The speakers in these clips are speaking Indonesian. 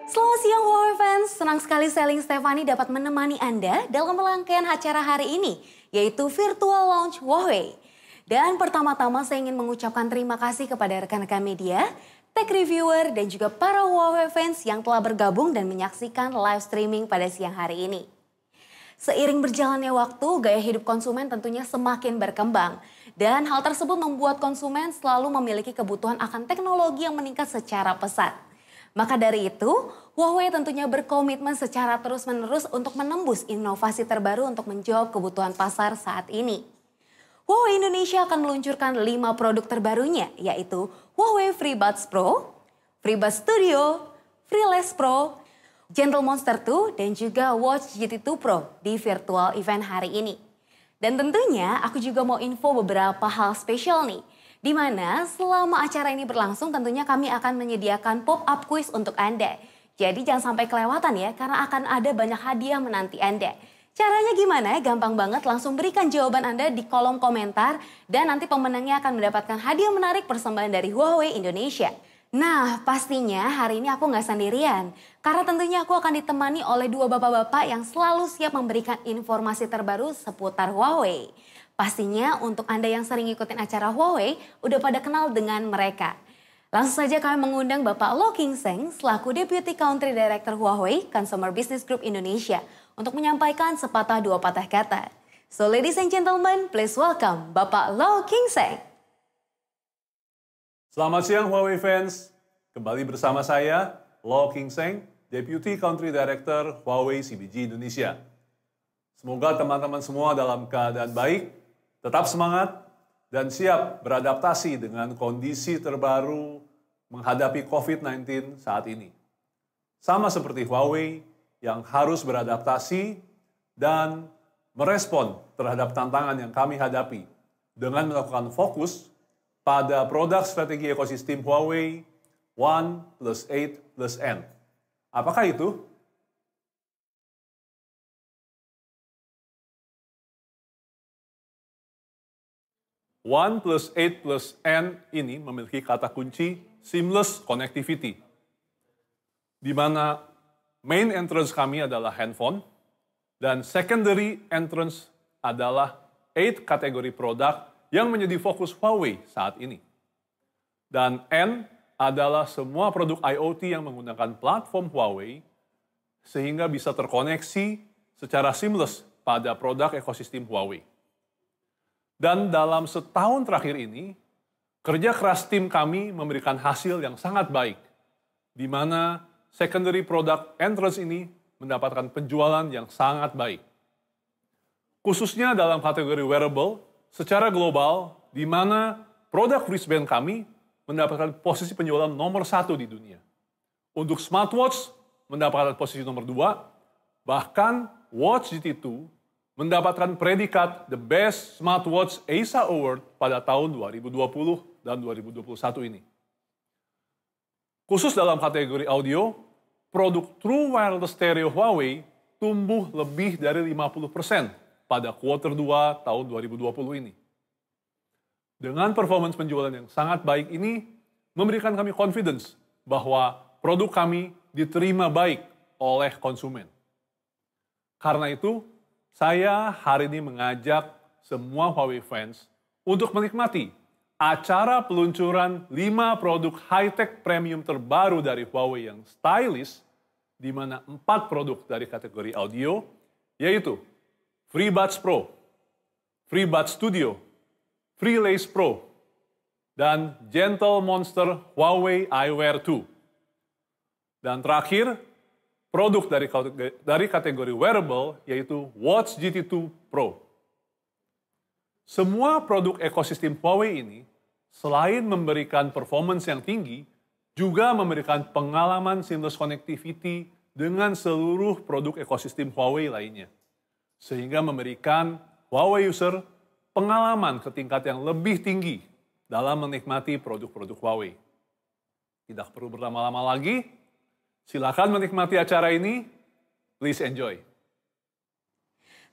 Selamat siang Huawei fans, senang sekali Selling Stefani dapat menemani Anda dalam rangkaian acara hari ini, yaitu Virtual Launch Huawei. Dan pertama-tama saya ingin mengucapkan terima kasih kepada rekan-rekan media, tech reviewer, dan juga para Huawei fans yang telah bergabung dan menyaksikan live streaming pada siang hari ini. Seiring berjalannya waktu, gaya hidup konsumen tentunya semakin berkembang. Dan hal tersebut membuat konsumen selalu memiliki kebutuhan akan teknologi yang meningkat secara pesat. Maka dari itu, Huawei tentunya berkomitmen secara terus-menerus untuk menembus inovasi terbaru untuk menjawab kebutuhan pasar saat ini. Huawei Indonesia akan meluncurkan 5 produk terbarunya, yaitu Huawei FreeBuds Pro, FreeBuds Studio, FreeLens Pro, Gentle Monster 2, dan juga Watch GT2 Pro di virtual event hari ini. Dan tentunya aku juga mau info beberapa hal spesial nih. Di mana selama acara ini berlangsung tentunya kami akan menyediakan pop-up quiz untuk Anda. Jadi jangan sampai kelewatan ya, karena akan ada banyak hadiah menanti Anda. Caranya gimana? Gampang banget, langsung berikan jawaban Anda di kolom komentar. Dan nanti pemenangnya akan mendapatkan hadiah menarik persembahan dari Huawei Indonesia. Nah pastinya hari ini aku nggak sendirian. Karena tentunya aku akan ditemani oleh 2 bapak-bapak yang selalu siap memberikan informasi terbaru seputar Huawei. Pastinya untuk Anda yang sering ikutin acara Huawei, udah pada kenal dengan mereka. Langsung saja kami mengundang Bapak Lo King Seng selaku Deputy Country Director Huawei Consumer Business Group Indonesia untuk menyampaikan sepatah dua patah kata. So ladies and gentlemen, please welcome Bapak Lo King Seng. Selamat siang Huawei fans, kembali bersama saya Lo King Seng, Deputy Country Director Huawei CBG Indonesia. Semoga teman-teman semua dalam keadaan baik, tetap semangat, dan siap beradaptasi dengan kondisi terbaru menghadapi COVID-19 saat ini. Sama seperti Huawei yang harus beradaptasi dan merespon terhadap tantangan yang kami hadapi dengan melakukan fokus pada produk strategi ekosistem Huawei 1+8+N. Apakah itu? 1+8+N ini memiliki kata kunci seamless connectivity, di mana main entrance kami adalah handphone, dan secondary entrance adalah 8 kategori produk yang menjadi fokus Huawei saat ini. Dan N adalah semua produk IoT yang menggunakan platform Huawei, sehingga bisa terkoneksi secara seamless pada produk ekosistem Huawei. Dan dalam setahun terakhir ini, kerja keras tim kami memberikan hasil yang sangat baik, di mana secondary product entrance ini mendapatkan penjualan yang sangat baik. Khususnya dalam kategori wearable, secara global, di mana produk wristband kami mendapatkan posisi penjualan nomor 1 di dunia. Untuk smartwatch mendapatkan posisi nomor 2, bahkan Watch GT2 mendapatkan predikat The Best Smartwatch Asia Award pada tahun 2020 dan 2021 ini. Khusus dalam kategori audio, produk True Wireless Stereo Huawei tumbuh lebih dari 50% pada kuartal 2 tahun 2020 ini. Dengan performance penjualan yang sangat baik ini, memberikan kami confidence bahwa produk kami diterima baik oleh konsumen. Karena itu, saya hari ini mengajak semua Huawei fans untuk menikmati acara peluncuran 5 produk high-tech premium terbaru dari Huawei yang stylish, di mana 4 produk dari kategori audio, yaitu FreeBuds Pro, FreeBuds Studio, FreeLens Pro, dan Gentle Monster Huawei Eyewear 2. Dan terakhir, produk dari kategori wearable, yaitu Watch GT2 Pro. Semua produk ekosistem Huawei ini, selain memberikan performance yang tinggi, juga memberikan pengalaman seamless connectivity dengan seluruh produk ekosistem Huawei lainnya, sehingga memberikan Huawei user pengalaman ke tingkat yang lebih tinggi dalam menikmati produk-produk Huawei. Tidak perlu berlama-lama lagi, silakan menikmati acara ini, please enjoy.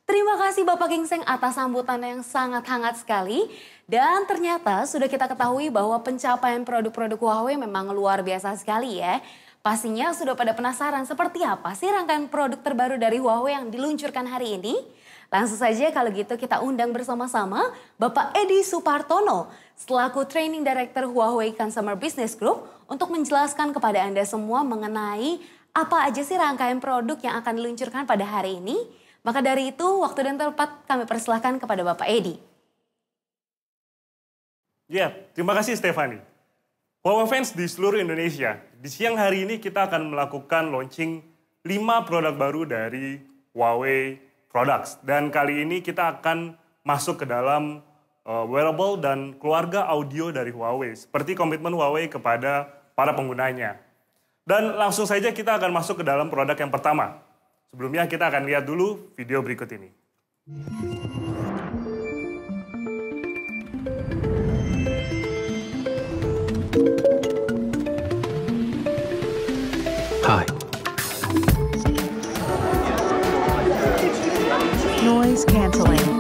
Terima kasih Bapak Gingseng atas sambutan yang sangat hangat sekali. Dan ternyata sudah kita ketahui bahwa pencapaian produk-produk Huawei memang luar biasa sekali ya. Pastinya sudah pada penasaran seperti apa sih rangkaian produk terbaru dari Huawei yang diluncurkan hari ini? Langsung saja kalau gitu kita undang bersama-sama Bapak Edi Supartono selaku Training Director Huawei Consumer Business Group untuk menjelaskan kepada Anda semua mengenai apa aja sih rangkaian produk yang akan diluncurkan pada hari ini. Maka dari itu, waktu dan tempat kami persilahkan kepada Bapak Edi. Ya, terima kasih Stefani. Huawei fans di seluruh Indonesia, di siang hari ini kita akan melakukan launching 5 produk baru dari Huawei Products. Dan kali ini kita akan masuk ke dalam wearable dan keluarga audio dari Huawei. Seperti komitmen Huawei kepada para penggunanya. Dan langsung saja kita akan masuk ke dalam produk yang pertama. Sebelumnya kita akan lihat dulu video berikut ini. Hi. Noise canceling.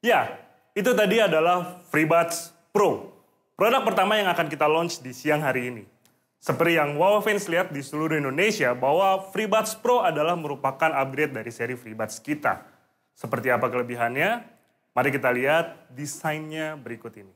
Ya, itu tadi adalah FreeBuds Pro. Produk pertama yang akan kita launch di siang hari ini. Seperti yang Huawei fans lihat di seluruh Indonesia bahwa FreeBuds Pro adalah merupakan upgrade dari seri FreeBuds kita. Seperti apa kelebihannya? Mari kita lihat desainnya berikut ini.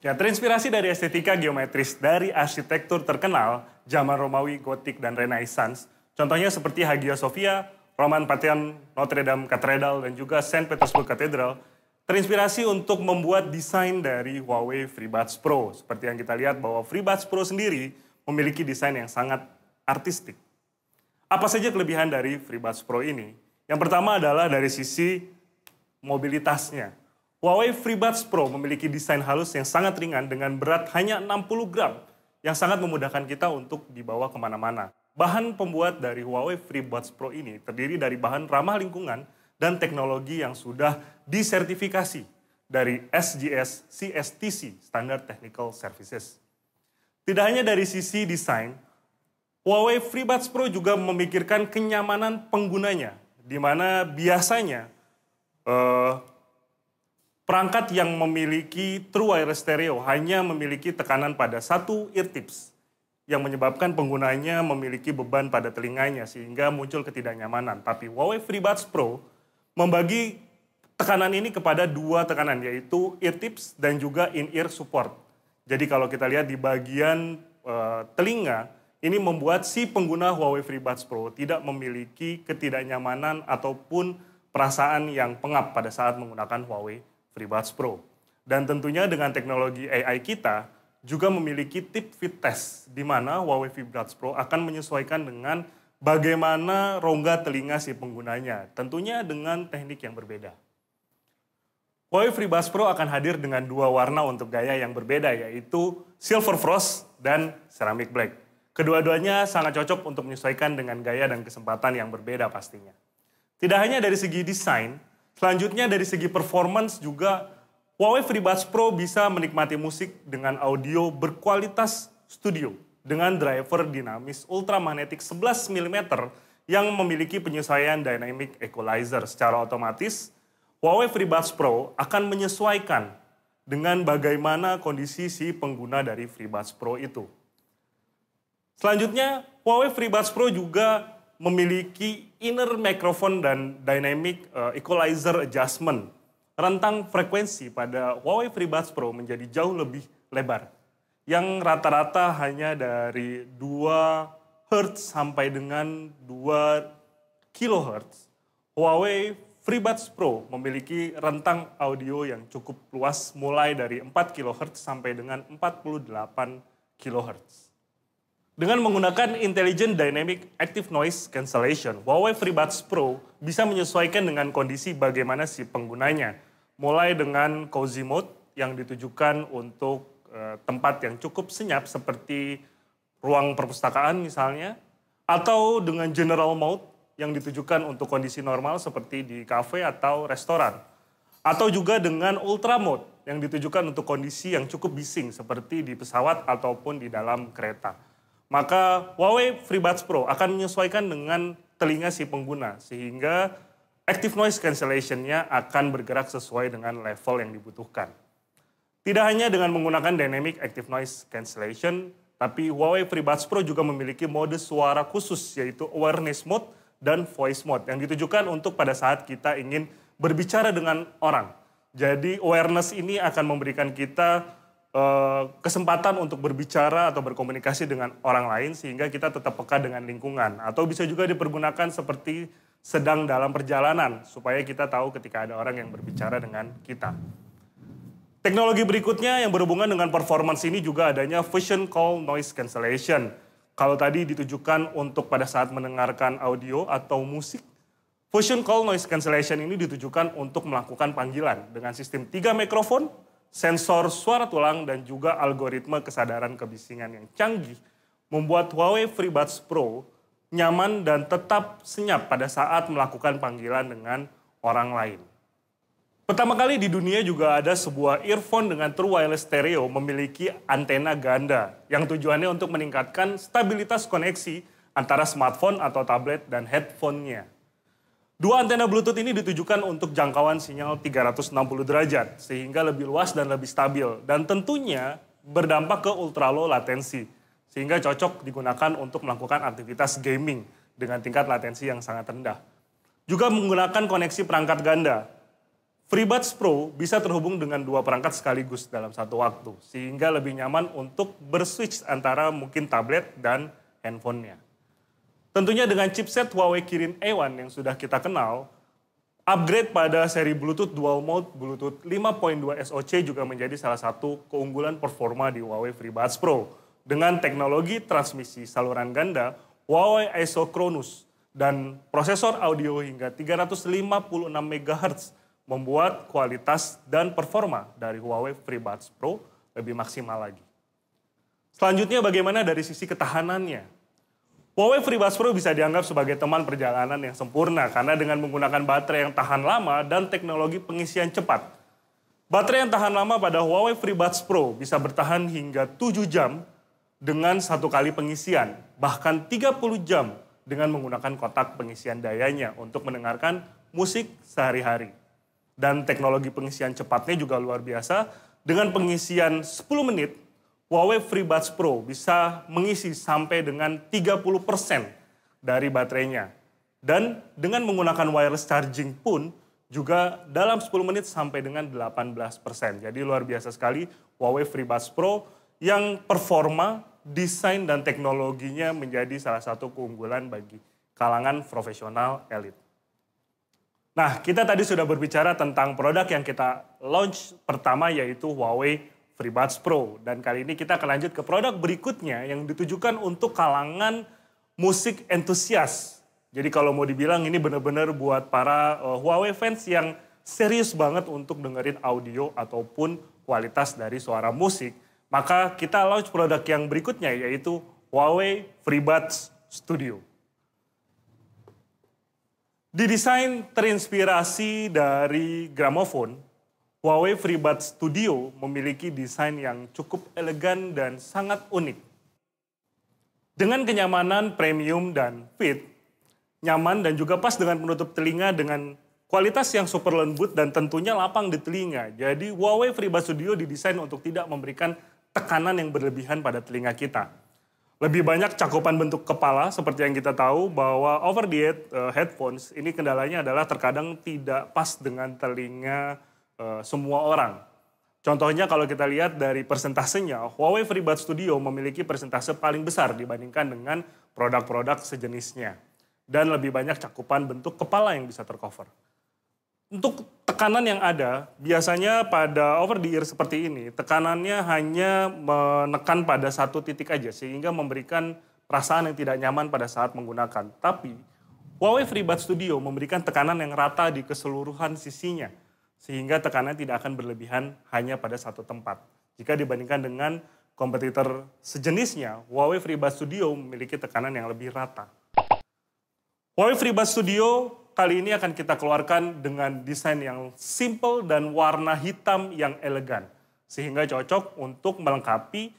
Ya, terinspirasi dari estetika geometris dari arsitektur terkenal zaman Romawi, Gotik, dan Renaissance. Contohnya seperti Hagia Sophia, Roman Pantheon, Notre Dame Cathedral, dan juga Saint Petersburg Cathedral. Terinspirasi untuk membuat desain dari Huawei FreeBuds Pro. Seperti yang kita lihat bahwa FreeBuds Pro sendiri memiliki desain yang sangat artistik. Apa saja kelebihan dari FreeBuds Pro ini? Yang pertama adalah dari sisi mobilitasnya. Huawei FreeBuds Pro memiliki desain halus yang sangat ringan dengan berat hanya 60 gram yang sangat memudahkan kita untuk dibawa kemana-mana. Bahan pembuat dari Huawei FreeBuds Pro ini terdiri dari bahan ramah lingkungan dan teknologi yang sudah disertifikasi dari SGS CSTC, Standard Technical Services. Tidak hanya dari sisi desain, Huawei FreeBuds Pro juga memikirkan kenyamanan penggunanya, di mana biasanya perangkat yang memiliki True Wireless Stereo hanya memiliki tekanan pada satu ear tips yang menyebabkan penggunanya memiliki beban pada telinganya sehingga muncul ketidaknyamanan. Tapi Huawei FreeBuds Pro membagi tekanan ini kepada 2 tekanan, yaitu ear tips dan juga in-ear support. Jadi kalau kita lihat di bagian telinga, ini membuat si pengguna Huawei FreeBuds Pro tidak memiliki ketidaknyamanan ataupun perasaan yang pengap pada saat menggunakan Huawei FreeBuds Pro. Dan tentunya dengan teknologi AI kita juga memiliki tip fit test di mana Huawei FreeBuds Pro akan menyesuaikan dengan bagaimana rongga telinga si penggunanya, tentunya dengan teknik yang berbeda. Huawei FreeBuds Pro akan hadir dengan 2 warna untuk gaya yang berbeda, yaitu Silver Frost dan Ceramic Black. Kedua-duanya sangat cocok untuk menyesuaikan dengan gaya dan kesempatan yang berbeda pastinya. Tidak hanya dari segi desain, selanjutnya dari segi performance juga Huawei FreeBuds Pro bisa menikmati musik dengan audio berkualitas studio dengan driver dinamis ultramagnetic 11 mm yang memiliki penyesuaian dynamic equalizer. Secara otomatis, Huawei FreeBuds Pro akan menyesuaikan dengan bagaimana kondisi si pengguna dari FreeBuds Pro itu. Selanjutnya, Huawei FreeBuds Pro juga memiliki inner microphone dan dynamic equalizer adjustment. Rentang frekuensi pada Huawei FreeBuds Pro menjadi jauh lebih lebar, yang rata-rata hanya dari 2 Hz sampai dengan 2 kHz. Huawei FreeBuds Pro memiliki rentang audio yang cukup luas mulai dari 4 kHz sampai dengan 48 kHz. Dengan menggunakan Intelligent Dynamic Active Noise Cancellation, Huawei FreeBuds Pro bisa menyesuaikan dengan kondisi bagaimana si penggunanya. Mulai dengan cozy mode yang ditujukan untuk tempat yang cukup senyap seperti ruang perpustakaan misalnya, atau dengan general mode yang ditujukan untuk kondisi normal seperti di kafe atau restoran. Atau juga dengan ultra mode yang ditujukan untuk kondisi yang cukup bising seperti di pesawat ataupun di dalam kereta. Maka Huawei FreeBuds Pro akan menyesuaikan dengan telinga si pengguna sehingga active noise cancellation-nya akan bergerak sesuai dengan level yang dibutuhkan. Tidak hanya dengan menggunakan dynamic active noise cancellation, tapi Huawei FreeBuds Pro juga memiliki mode suara khusus yaitu awareness mode dan voice mode yang ditujukan untuk pada saat kita ingin berbicara dengan orang. Jadi awareness ini akan memberikan kita kesempatan untuk berbicara atau berkomunikasi dengan orang lain sehingga kita tetap peka dengan lingkungan. Atau bisa juga dipergunakan seperti sedang dalam perjalanan supaya kita tahu ketika ada orang yang berbicara dengan kita. Teknologi berikutnya yang berhubungan dengan performance ini juga adanya Fusion Call Noise Cancellation. Kalau tadi ditujukan untuk pada saat mendengarkan audio atau musik, Fusion Call Noise Cancellation ini ditujukan untuk melakukan panggilan dengan sistem 3 mikrofon, sensor suara tulang, dan juga algoritma kesadaran kebisingan yang canggih, membuat Huawei FreeBuds Pro nyaman dan tetap senyap pada saat melakukan panggilan dengan orang lain. Pertama kali di dunia juga ada sebuah earphone dengan true wireless stereo memiliki antena ganda yang tujuannya untuk meningkatkan stabilitas koneksi antara smartphone atau tablet dan headphone-nya. Dua antena Bluetooth ini ditujukan untuk jangkauan sinyal 360 derajat sehingga lebih luas dan lebih stabil dan tentunya berdampak ke ultra low latency sehingga cocok digunakan untuk melakukan aktivitas gaming dengan tingkat latensi yang sangat rendah. Juga menggunakan koneksi perangkat ganda. FreeBuds Pro bisa terhubung dengan 2 perangkat sekaligus dalam satu waktu, sehingga lebih nyaman untuk berswitch antara mungkin tablet dan handphonenya. Tentunya dengan chipset Huawei Kirin A1 yang sudah kita kenal, upgrade pada seri Bluetooth Dual Mode Bluetooth 5.2 SoC juga menjadi salah satu keunggulan performa di Huawei FreeBuds Pro. Dengan teknologi transmisi saluran ganda, Huawei Isochronous, dan prosesor audio hingga 356 MHz, membuat kualitas dan performa dari Huawei FreeBuds Pro lebih maksimal lagi. Selanjutnya bagaimana dari sisi ketahanannya? Huawei FreeBuds Pro bisa dianggap sebagai teman perjalanan yang sempurna karena dengan menggunakan baterai yang tahan lama dan teknologi pengisian cepat. Baterai yang tahan lama pada Huawei FreeBuds Pro bisa bertahan hingga 7 jam dengan 1 kali pengisian, bahkan 30 jam dengan menggunakan kotak pengisian dayanya untuk mendengarkan musik sehari-hari. Dan teknologi pengisian cepatnya juga luar biasa. Dengan pengisian 10 menit, Huawei FreeBuds Pro bisa mengisi sampai dengan 30% dari baterainya. Dan dengan menggunakan wireless charging pun juga dalam 10 menit sampai dengan 18%. Jadi luar biasa sekali Huawei FreeBuds Pro yang performa, desain, dan teknologinya menjadi salah satu keunggulan bagi kalangan profesional elit. Nah, kita tadi sudah berbicara tentang produk yang kita launch pertama yaitu Huawei FreeBuds Pro. Dan kali ini kita akan lanjut ke produk berikutnya yang ditujukan untuk kalangan musik entusias. Jadi kalau mau dibilang ini benar-benar buat para Huawei fans yang serius banget untuk dengerin audio ataupun kualitas dari suara musik. Maka kita launch produk yang berikutnya yaitu Huawei FreeBuds Studio. Didesain terinspirasi dari gramofon, Huawei FreeBuds Studio memiliki desain yang cukup elegan dan sangat unik. Dengan kenyamanan premium dan fit, nyaman dan juga pas dengan penutup telinga dengan kualitas yang super lembut dan tentunya lapang di telinga. Jadi Huawei FreeBuds Studio didesain untuk tidak memberikan tekanan yang berlebihan pada telinga kita. Lebih banyak cakupan bentuk kepala, seperti yang kita tahu bahwa over-the-ear headphones ini kendalanya adalah terkadang tidak pas dengan telinga semua orang. Contohnya kalau kita lihat dari persentasenya, Huawei FreeBuds Studio memiliki persentase paling besar dibandingkan dengan produk-produk sejenisnya. Dan lebih banyak cakupan bentuk kepala yang bisa tercover. Untuk tekanan yang ada, biasanya pada over-the-ear seperti ini, tekanannya hanya menekan pada satu titik aja, sehingga memberikan perasaan yang tidak nyaman pada saat menggunakan. Tapi, Huawei FreeBuds Studio memberikan tekanan yang rata di keseluruhan sisinya, sehingga tekanan tidak akan berlebihan hanya pada satu tempat. Jika dibandingkan dengan kompetitor sejenisnya, Huawei FreeBuds Studio memiliki tekanan yang lebih rata. Huawei FreeBuds Studio kali ini akan kita keluarkan dengan desain yang simple dan warna hitam yang elegan. Sehingga cocok untuk melengkapi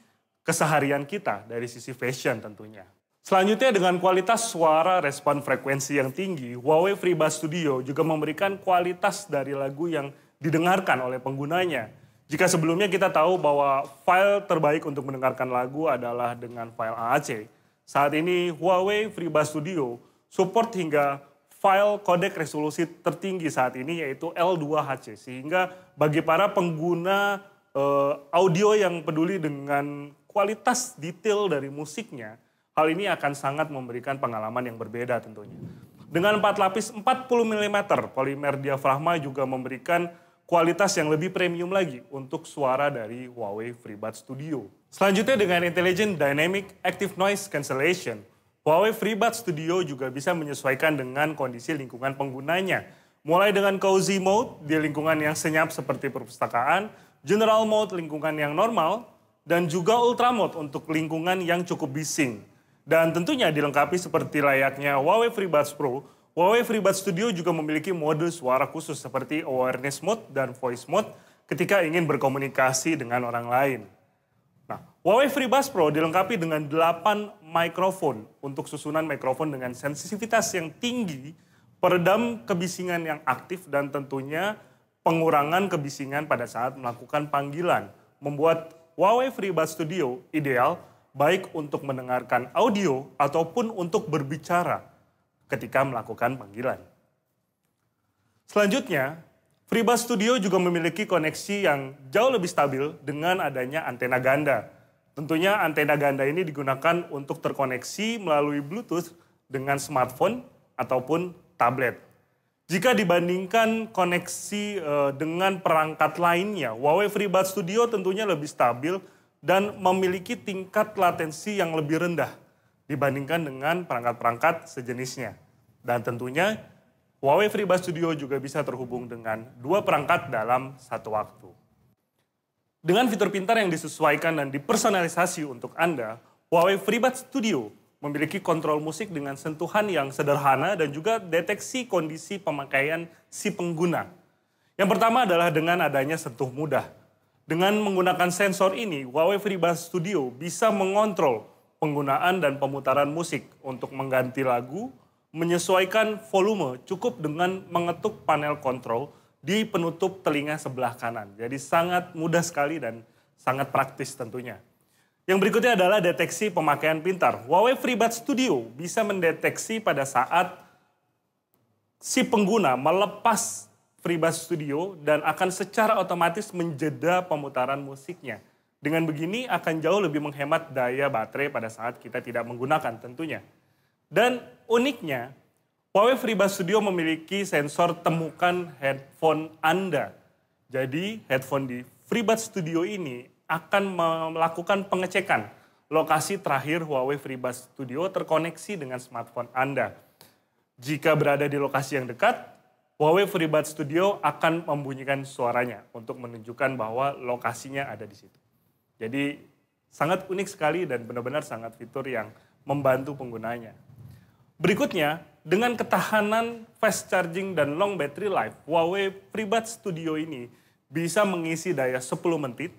keseharian kita dari sisi fashion tentunya. Selanjutnya dengan kualitas suara respon frekuensi yang tinggi, Huawei FreeBuds Studio juga memberikan kualitas dari lagu yang didengarkan oleh penggunanya. Jika sebelumnya kita tahu bahwa file terbaik untuk mendengarkan lagu adalah dengan file AAC, saat ini Huawei FreeBuds Studio support hingga file kodek resolusi tertinggi saat ini yaitu L2HC. Sehingga bagi para pengguna audio yang peduli dengan kualitas detail dari musiknya, hal ini akan sangat memberikan pengalaman yang berbeda tentunya. Dengan 4 lapis 40 mm polimer diafragma juga memberikan kualitas yang lebih premium lagi untuk suara dari Huawei FreeBuds Studio. Selanjutnya dengan Intelligent Dynamic Active Noise Cancellation, Huawei FreeBuds Studio juga bisa menyesuaikan dengan kondisi lingkungan penggunanya. Mulai dengan cozy mode di lingkungan yang senyap seperti perpustakaan, general mode lingkungan yang normal, dan juga ultra mode untuk lingkungan yang cukup bising. Dan tentunya dilengkapi seperti layaknya Huawei FreeBuds Pro, Huawei FreeBuds Studio juga memiliki mode suara khusus seperti awareness mode dan voice mode ketika ingin berkomunikasi dengan orang lain. Nah, Huawei FreeBuds Pro dilengkapi dengan 8 mikrofon untuk susunan mikrofon dengan sensitivitas yang tinggi, peredam kebisingan yang aktif, dan tentunya pengurangan kebisingan pada saat melakukan panggilan. Membuat Huawei FreeBuds Studio ideal baik untuk mendengarkan audio ataupun untuk berbicara ketika melakukan panggilan. Selanjutnya, FreeBuds Studio juga memiliki koneksi yang jauh lebih stabil dengan adanya antena ganda. Tentunya antena ganda ini digunakan untuk terkoneksi melalui Bluetooth dengan smartphone ataupun tablet. Jika dibandingkan koneksi dengan perangkat lainnya, Huawei FreeBuds Studio tentunya lebih stabil dan memiliki tingkat latensi yang lebih rendah dibandingkan dengan perangkat-perangkat sejenisnya. Dan tentunya Huawei FreeBuds Studio juga bisa terhubung dengan 2 perangkat dalam satu waktu. Dengan fitur pintar yang disesuaikan dan dipersonalisasi untuk Anda, Huawei FreeBuds Studio memiliki kontrol musik dengan sentuhan yang sederhana dan juga deteksi kondisi pemakaian si pengguna. Yang pertama adalah dengan adanya sentuh mudah. Dengan menggunakan sensor ini, Huawei FreeBuds Studio bisa mengontrol penggunaan dan pemutaran musik untuk mengganti lagu, menyesuaikan volume cukup dengan mengetuk panel kontrol di penutup telinga sebelah kanan. Jadi sangat mudah sekali dan sangat praktis tentunya. Yang berikutnya adalah deteksi pemakaian pintar. Huawei FreeBuds Studio bisa mendeteksi pada saat si pengguna melepas FreeBuds Studio dan akan secara otomatis menjeda pemutaran musiknya. Dengan begini akan jauh lebih menghemat daya baterai pada saat kita tidak menggunakan tentunya. Dan uniknya, Huawei FreeBuds Studio memiliki sensor temukan headphone Anda. Jadi headphone di FreeBuds Studio ini akan melakukan pengecekan lokasi terakhir Huawei FreeBuds Studio terkoneksi dengan smartphone Anda. Jika berada di lokasi yang dekat, Huawei FreeBuds Studio akan membunyikan suaranya untuk menunjukkan bahwa lokasinya ada di situ. Jadi sangat unik sekali dan benar-benar sangat fitur yang membantu penggunanya. Berikutnya, dengan ketahanan fast charging dan long battery life, Huawei FreeBuds Studio ini bisa mengisi daya 10 menit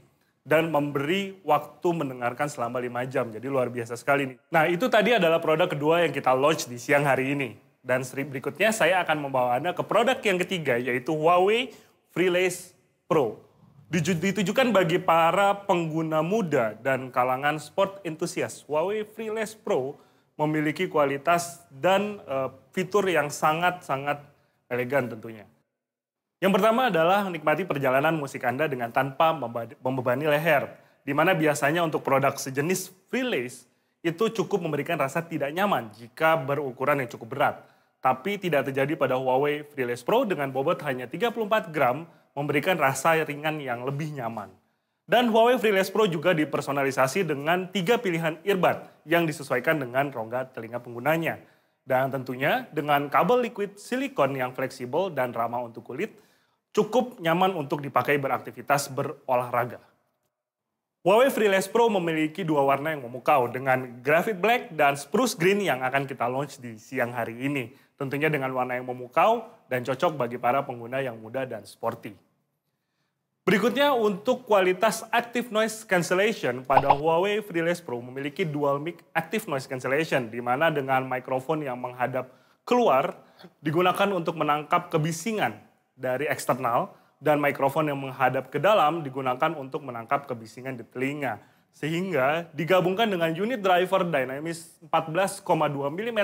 dan memberi waktu mendengarkan selama 5 jam. Jadi luar biasa sekali nih. Nah, itu tadi adalah produk kedua yang kita launch di siang hari ini. Dan berikutnya saya akan membawa Anda ke produk yang ketiga, yaitu Huawei FreeLace Pro. Ditujukan bagi para pengguna muda dan kalangan sport enthusiast. Huawei Freeless Pro memiliki kualitas dan fitur yang sangat-sangat elegan tentunya. Yang pertama adalah menikmati perjalanan musik Anda dengan tanpa membebani leher. Di mana biasanya untuk produk sejenis Freeless itu cukup memberikan rasa tidak nyaman jika berukuran yang cukup berat. Tapi tidak terjadi pada Huawei Freeless Pro dengan bobot hanya 34 gram, memberikan rasa ringan yang lebih nyaman. Dan Huawei Freeless Pro juga dipersonalisasi dengan 3 pilihan earbud yang disesuaikan dengan rongga telinga penggunanya. Dan tentunya dengan kabel liquid silikon yang fleksibel dan ramah untuk kulit, cukup nyaman untuk dipakai beraktivitas berolahraga. Huawei Freeless Pro memiliki dua warna yang memukau dengan graphite black dan spruce green yang akan kita launch di siang hari ini. Tentunya dengan warna yang memukau dan cocok bagi para pengguna yang muda dan sporty. Berikutnya untuk kualitas Active Noise Cancellation pada Huawei Freeless Pro memiliki dual mic Active Noise Cancellation di mana dengan mikrofon yang menghadap keluar digunakan untuk menangkap kebisingan dari eksternal dan mikrofon yang menghadap ke dalam digunakan untuk menangkap kebisingan di telinga. Sehingga digabungkan dengan unit driver Dynamis 14,2 mm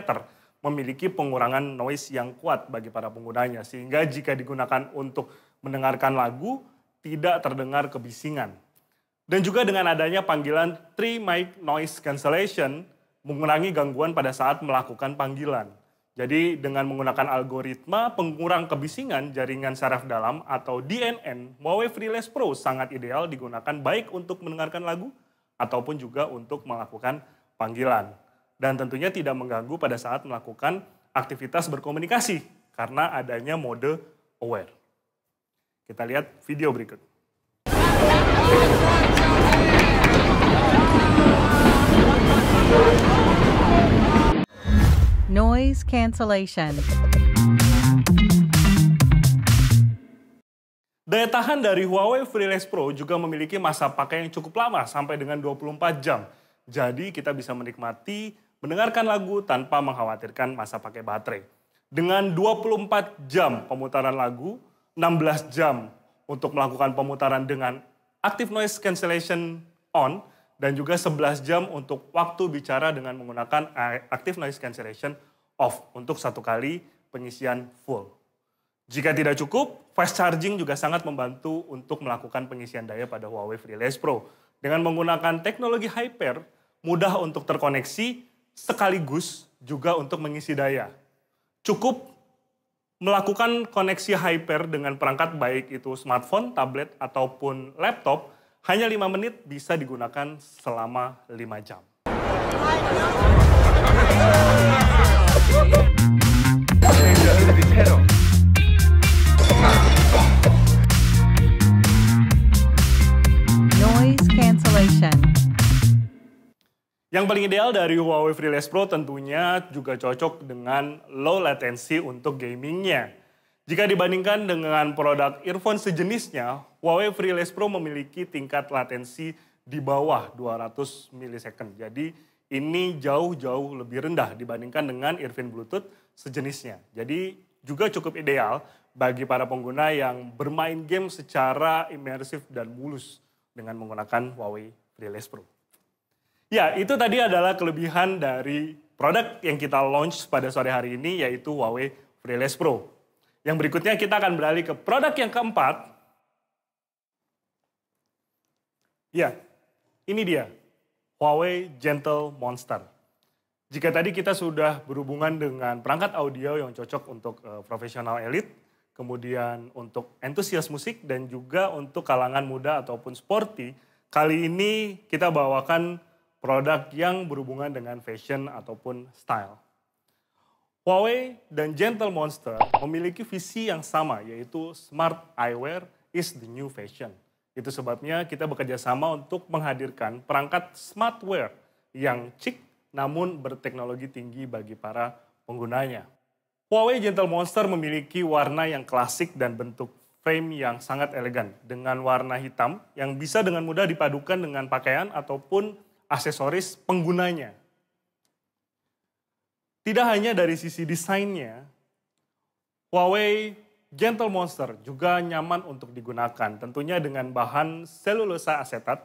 memiliki pengurangan noise yang kuat bagi para penggunanya. Sehingga jika digunakan untuk mendengarkan lagu, tidak terdengar kebisingan. Dan juga dengan adanya panggilan 3 mic noise cancellation, mengurangi gangguan pada saat melakukan panggilan. Jadi dengan menggunakan algoritma pengurang kebisingan jaringan saraf dalam atau DNN, Huawei Freeless Pro sangat ideal digunakan baik untuk mendengarkan lagu ataupun juga untuk melakukan panggilan. Dan tentunya tidak mengganggu pada saat melakukan aktivitas berkomunikasi karena adanya mode aware. Kita lihat video berikut. Noise cancellation. Daya tahan dari Huawei Freeless Pro juga memiliki masa pakai yang cukup lama sampai dengan 24 jam. Jadi kita bisa menikmati mendengarkan lagu tanpa mengkhawatirkan masa pakai baterai. Dengan 24 jam pemutaran lagu, 16 jam untuk melakukan pemutaran dengan Active Noise Cancellation on, dan juga 11 jam untuk waktu bicara dengan menggunakan Active Noise Cancellation off untuk satu kali pengisian full. Jika tidak cukup, fast charging juga sangat membantu untuk melakukan pengisian daya pada Huawei Freeless Pro. Dengan menggunakan teknologi Hyper, mudah untuk terkoneksi sekaligus juga untuk mengisi daya. Cukup melakukan koneksi Hyper dengan perangkat baik itu smartphone, tablet, ataupun laptop, hanya 5 menit bisa digunakan selama 5 jam. Noise cancellation. Yang paling ideal dari Huawei Freeless Pro tentunya juga cocok dengan low latency untuk gamingnya. Jika dibandingkan dengan produk earphone sejenisnya, Huawei Freeless Pro memiliki tingkat latensi di bawah 200 millisecond. Jadi ini jauh-jauh lebih rendah dibandingkan dengan earphone Bluetooth sejenisnya. Jadi juga cukup ideal bagi para pengguna yang bermain game secara imersif dan mulus dengan menggunakan Huawei Freeless Pro. Ya, itu tadi adalah kelebihan dari produk yang kita launch pada sore hari ini, yaitu Huawei Freeless Pro. Yang berikutnya kita akan beralih ke produk yang keempat. Ya, ini dia, Huawei Gentle Monster. Jika tadi kita sudah berhubungan dengan perangkat audio yang cocok untuk profesional elit, kemudian untuk entusias musik, dan juga untuk kalangan muda ataupun sporty, kali ini kita bawakan produk yang berhubungan dengan fashion ataupun style. Huawei dan Gentle Monster memiliki visi yang sama, yaitu Smart Eyewear is the new fashion. Itu sebabnya kita bekerja sama untuk menghadirkan perangkat smartwear yang chic namun berteknologi tinggi bagi para penggunanya. Huawei Gentle Monster memiliki warna yang klasik dan bentuk frame yang sangat elegan dengan warna hitam yang bisa dengan mudah dipadukan dengan pakaian ataupun aksesoris penggunanya. Tidak hanya dari sisi desainnya, Huawei Gentle Monster juga nyaman untuk digunakan, tentunya dengan bahan selulosa asetat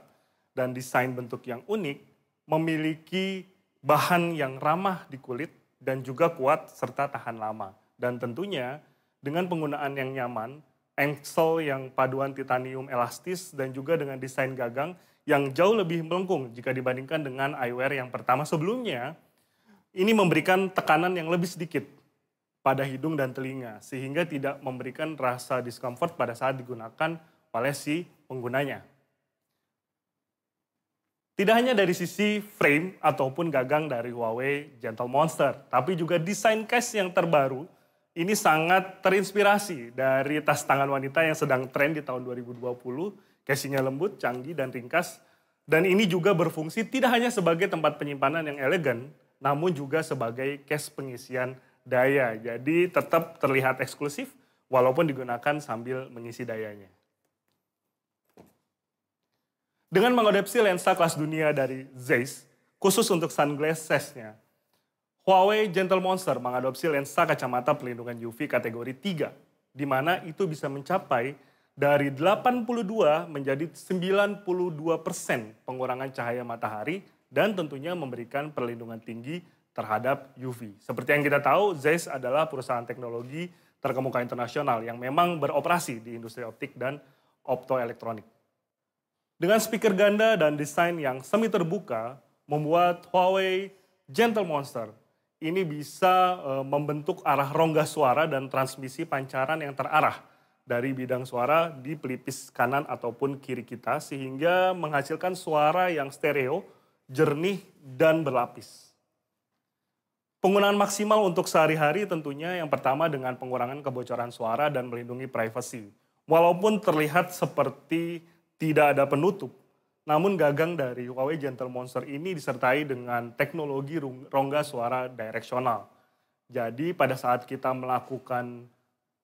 dan desain bentuk yang unik, memiliki bahan yang ramah di kulit dan juga kuat serta tahan lama. Dan tentunya dengan penggunaan yang nyaman, engsel yang paduan titanium elastis dan juga dengan desain gagang yang jauh lebih melengkung jika dibandingkan dengan eyewear yang pertama sebelumnya, ini memberikan tekanan yang lebih sedikit pada hidung dan telinga, sehingga tidak memberikan rasa discomfort pada saat digunakan oleh si penggunanya. Tidak hanya dari sisi frame ataupun gagang dari Huawei Gentle Monster, tapi juga desain case yang terbaru ini sangat terinspirasi dari tas tangan wanita yang sedang tren di tahun 2020. Casingnya lembut, canggih, dan ringkas. Dan ini juga berfungsi tidak hanya sebagai tempat penyimpanan yang elegan, namun juga sebagai case pengisian daya. Jadi tetap terlihat eksklusif walaupun digunakan sambil mengisi dayanya. Dengan mengadopsi lensa kelas dunia dari Zeiss, khusus untuk sunglasses-nya, Huawei Gentle Monster mengadopsi lensa kacamata pelindungan UV kategori 3, di mana itu bisa mencapai dari 82 menjadi 92% pengurangan cahaya matahari dan tentunya memberikan perlindungan tinggi terhadap UV. Seperti yang kita tahu, Zeiss adalah perusahaan teknologi terkemuka internasional yang memang beroperasi di industri optik dan optoelektronik. Dengan speaker ganda dan desain yang semi terbuka, membuat Huawei Gentle Monster ini bisa membentuk arah rongga suara dan transmisi pancaran yang terarah dari bidang suara di pelipis kanan ataupun kiri kita, sehingga menghasilkan suara yang stereo, jernih, dan berlapis. Penggunaan maksimal untuk sehari-hari tentunya yang pertama dengan pengurangan kebocoran suara dan melindungi privasi. Walaupun terlihat seperti tidak ada penutup, namun gagang dari Huawei Gentle Monster ini disertai dengan teknologi rongga suara direksional. Jadi pada saat kita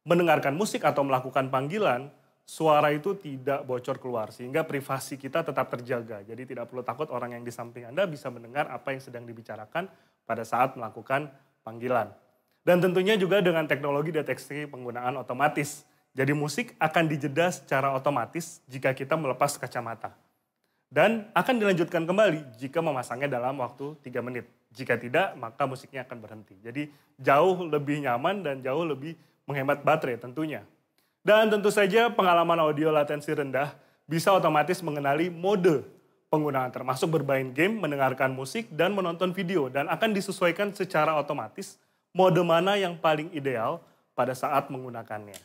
mendengarkan musik atau melakukan panggilan, suara itu tidak bocor keluar sehingga privasi kita tetap terjaga. Jadi tidak perlu takut orang yang di samping Anda bisa mendengar apa yang sedang dibicarakan pada saat melakukan panggilan. Dan tentunya juga dengan teknologi deteksi penggunaan otomatis. Jadi musik akan dijeda secara otomatis jika kita melepas kacamata. Dan akan dilanjutkan kembali jika memasangnya dalam waktu 3 menit. Jika tidak, maka musiknya akan berhenti. Jadi jauh lebih nyaman dan jauh lebih menghemat baterai tentunya. Dan tentu saja pengalaman audio latensi rendah bisa otomatis mengenali mode penggunaan, termasuk bermain game, mendengarkan musik, dan menonton video. Dan akan disesuaikan secara otomatis mode mana yang paling ideal pada saat menggunakannya.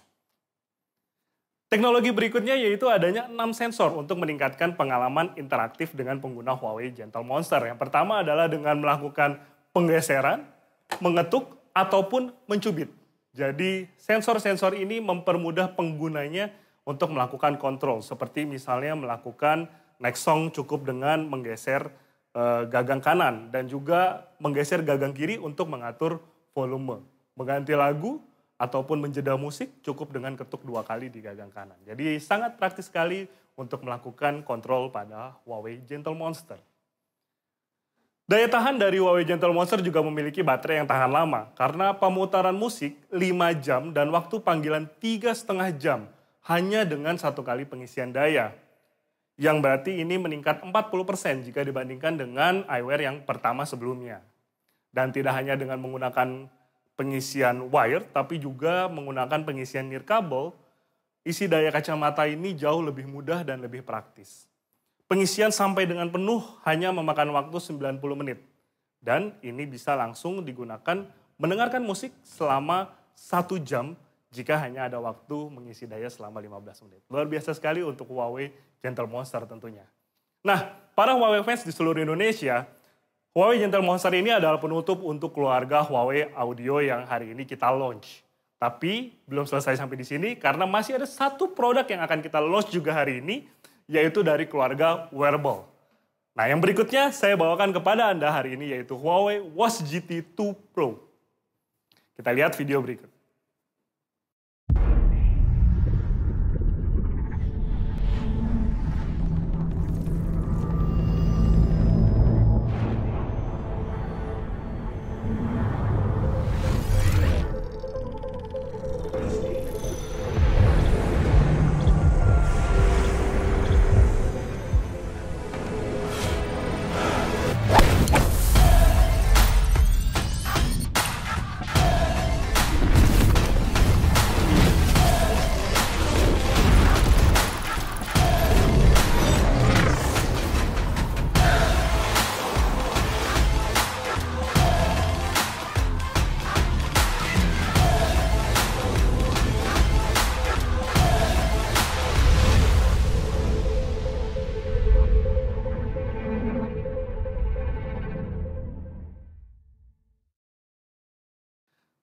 Teknologi berikutnya yaitu adanya 6 sensor untuk meningkatkan pengalaman interaktif dengan pengguna Huawei Gentle Monster. Yang pertama adalah dengan melakukan penggeseran, mengetuk, ataupun mencubit. Jadi sensor-sensor ini mempermudah penggunanya untuk melakukan kontrol. Seperti misalnya melakukan next song cukup dengan menggeser gagang kanan. Dan juga menggeser gagang kiri untuk mengatur volume. Mengganti lagu ataupun menjeda musik cukup dengan ketuk 2 kali di gagang kanan. Jadi sangat praktis sekali untuk melakukan kontrol pada Huawei Gentle Monster. Daya tahan dari Huawei Gentle Monster juga memiliki baterai yang tahan lama karena pemutaran musik 5 jam dan waktu panggilan 3,5 jam hanya dengan 1 kali pengisian daya. Yang berarti ini meningkat 40% jika dibandingkan dengan eyewear yang pertama sebelumnya. Dan tidak hanya dengan menggunakan pengisian wire, tapi juga menggunakan pengisian nirkabel, isi daya kacamata ini jauh lebih mudah dan lebih praktis. Pengisian sampai dengan penuh hanya memakan waktu 90 menit. Dan ini bisa langsung digunakan mendengarkan musik selama 1 jam jika hanya ada waktu mengisi daya selama 15 menit. Luar biasa sekali untuk Huawei Gentle Monster tentunya. Nah, para Huawei fans di seluruh Indonesia, Huawei Gentle Monster ini adalah penutup untuk keluarga Huawei Audio yang hari ini kita launch. Tapi belum selesai sampai di sini karena masih ada satu produk yang akan kita launch juga hari ini, yaitu dari keluarga wearable. Nah, yang berikutnya saya bawakan kepada Anda hari ini yaitu Huawei Watch GT 2 Pro. Kita lihat video berikut.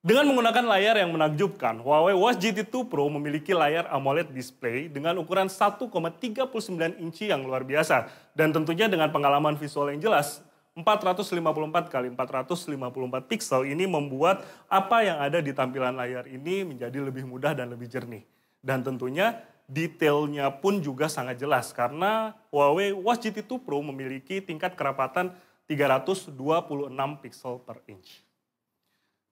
Dengan menggunakan layar yang menakjubkan, Huawei Watch GT2 Pro memiliki layar AMOLED display dengan ukuran 1,39 inci yang luar biasa. Dan tentunya dengan pengalaman visual yang jelas, 454 x 454 pixel ini membuat apa yang ada di tampilan layar ini menjadi lebih mudah dan lebih jernih. Dan tentunya detailnya pun juga sangat jelas karena Huawei Watch GT2 Pro memiliki tingkat kerapatan 326 pixel per inch.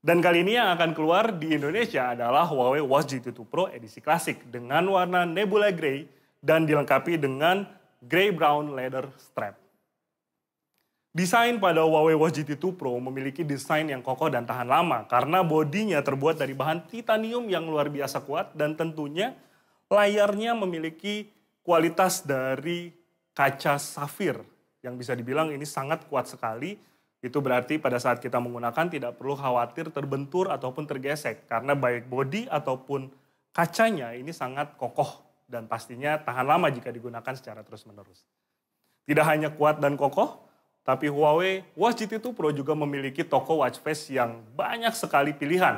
Dan kali ini yang akan keluar di Indonesia adalah Huawei Watch GT2 Pro edisi klasik dengan warna Nebula Grey dan dilengkapi dengan grey brown leather strap. Desain pada Huawei Watch GT2 Pro memiliki desain yang kokoh dan tahan lama karena bodinya terbuat dari bahan titanium yang luar biasa kuat dan tentunya layarnya memiliki kualitas dari kaca safir yang bisa dibilang ini sangat kuat sekali. Itu berarti pada saat kita menggunakan tidak perlu khawatir terbentur ataupun tergesek karena baik bodi ataupun kacanya ini sangat kokoh dan pastinya tahan lama jika digunakan secara terus-menerus. Tidak hanya kuat dan kokoh, tapi Huawei Watch GT2 Pro juga memiliki toko watch face yang banyak sekali pilihan.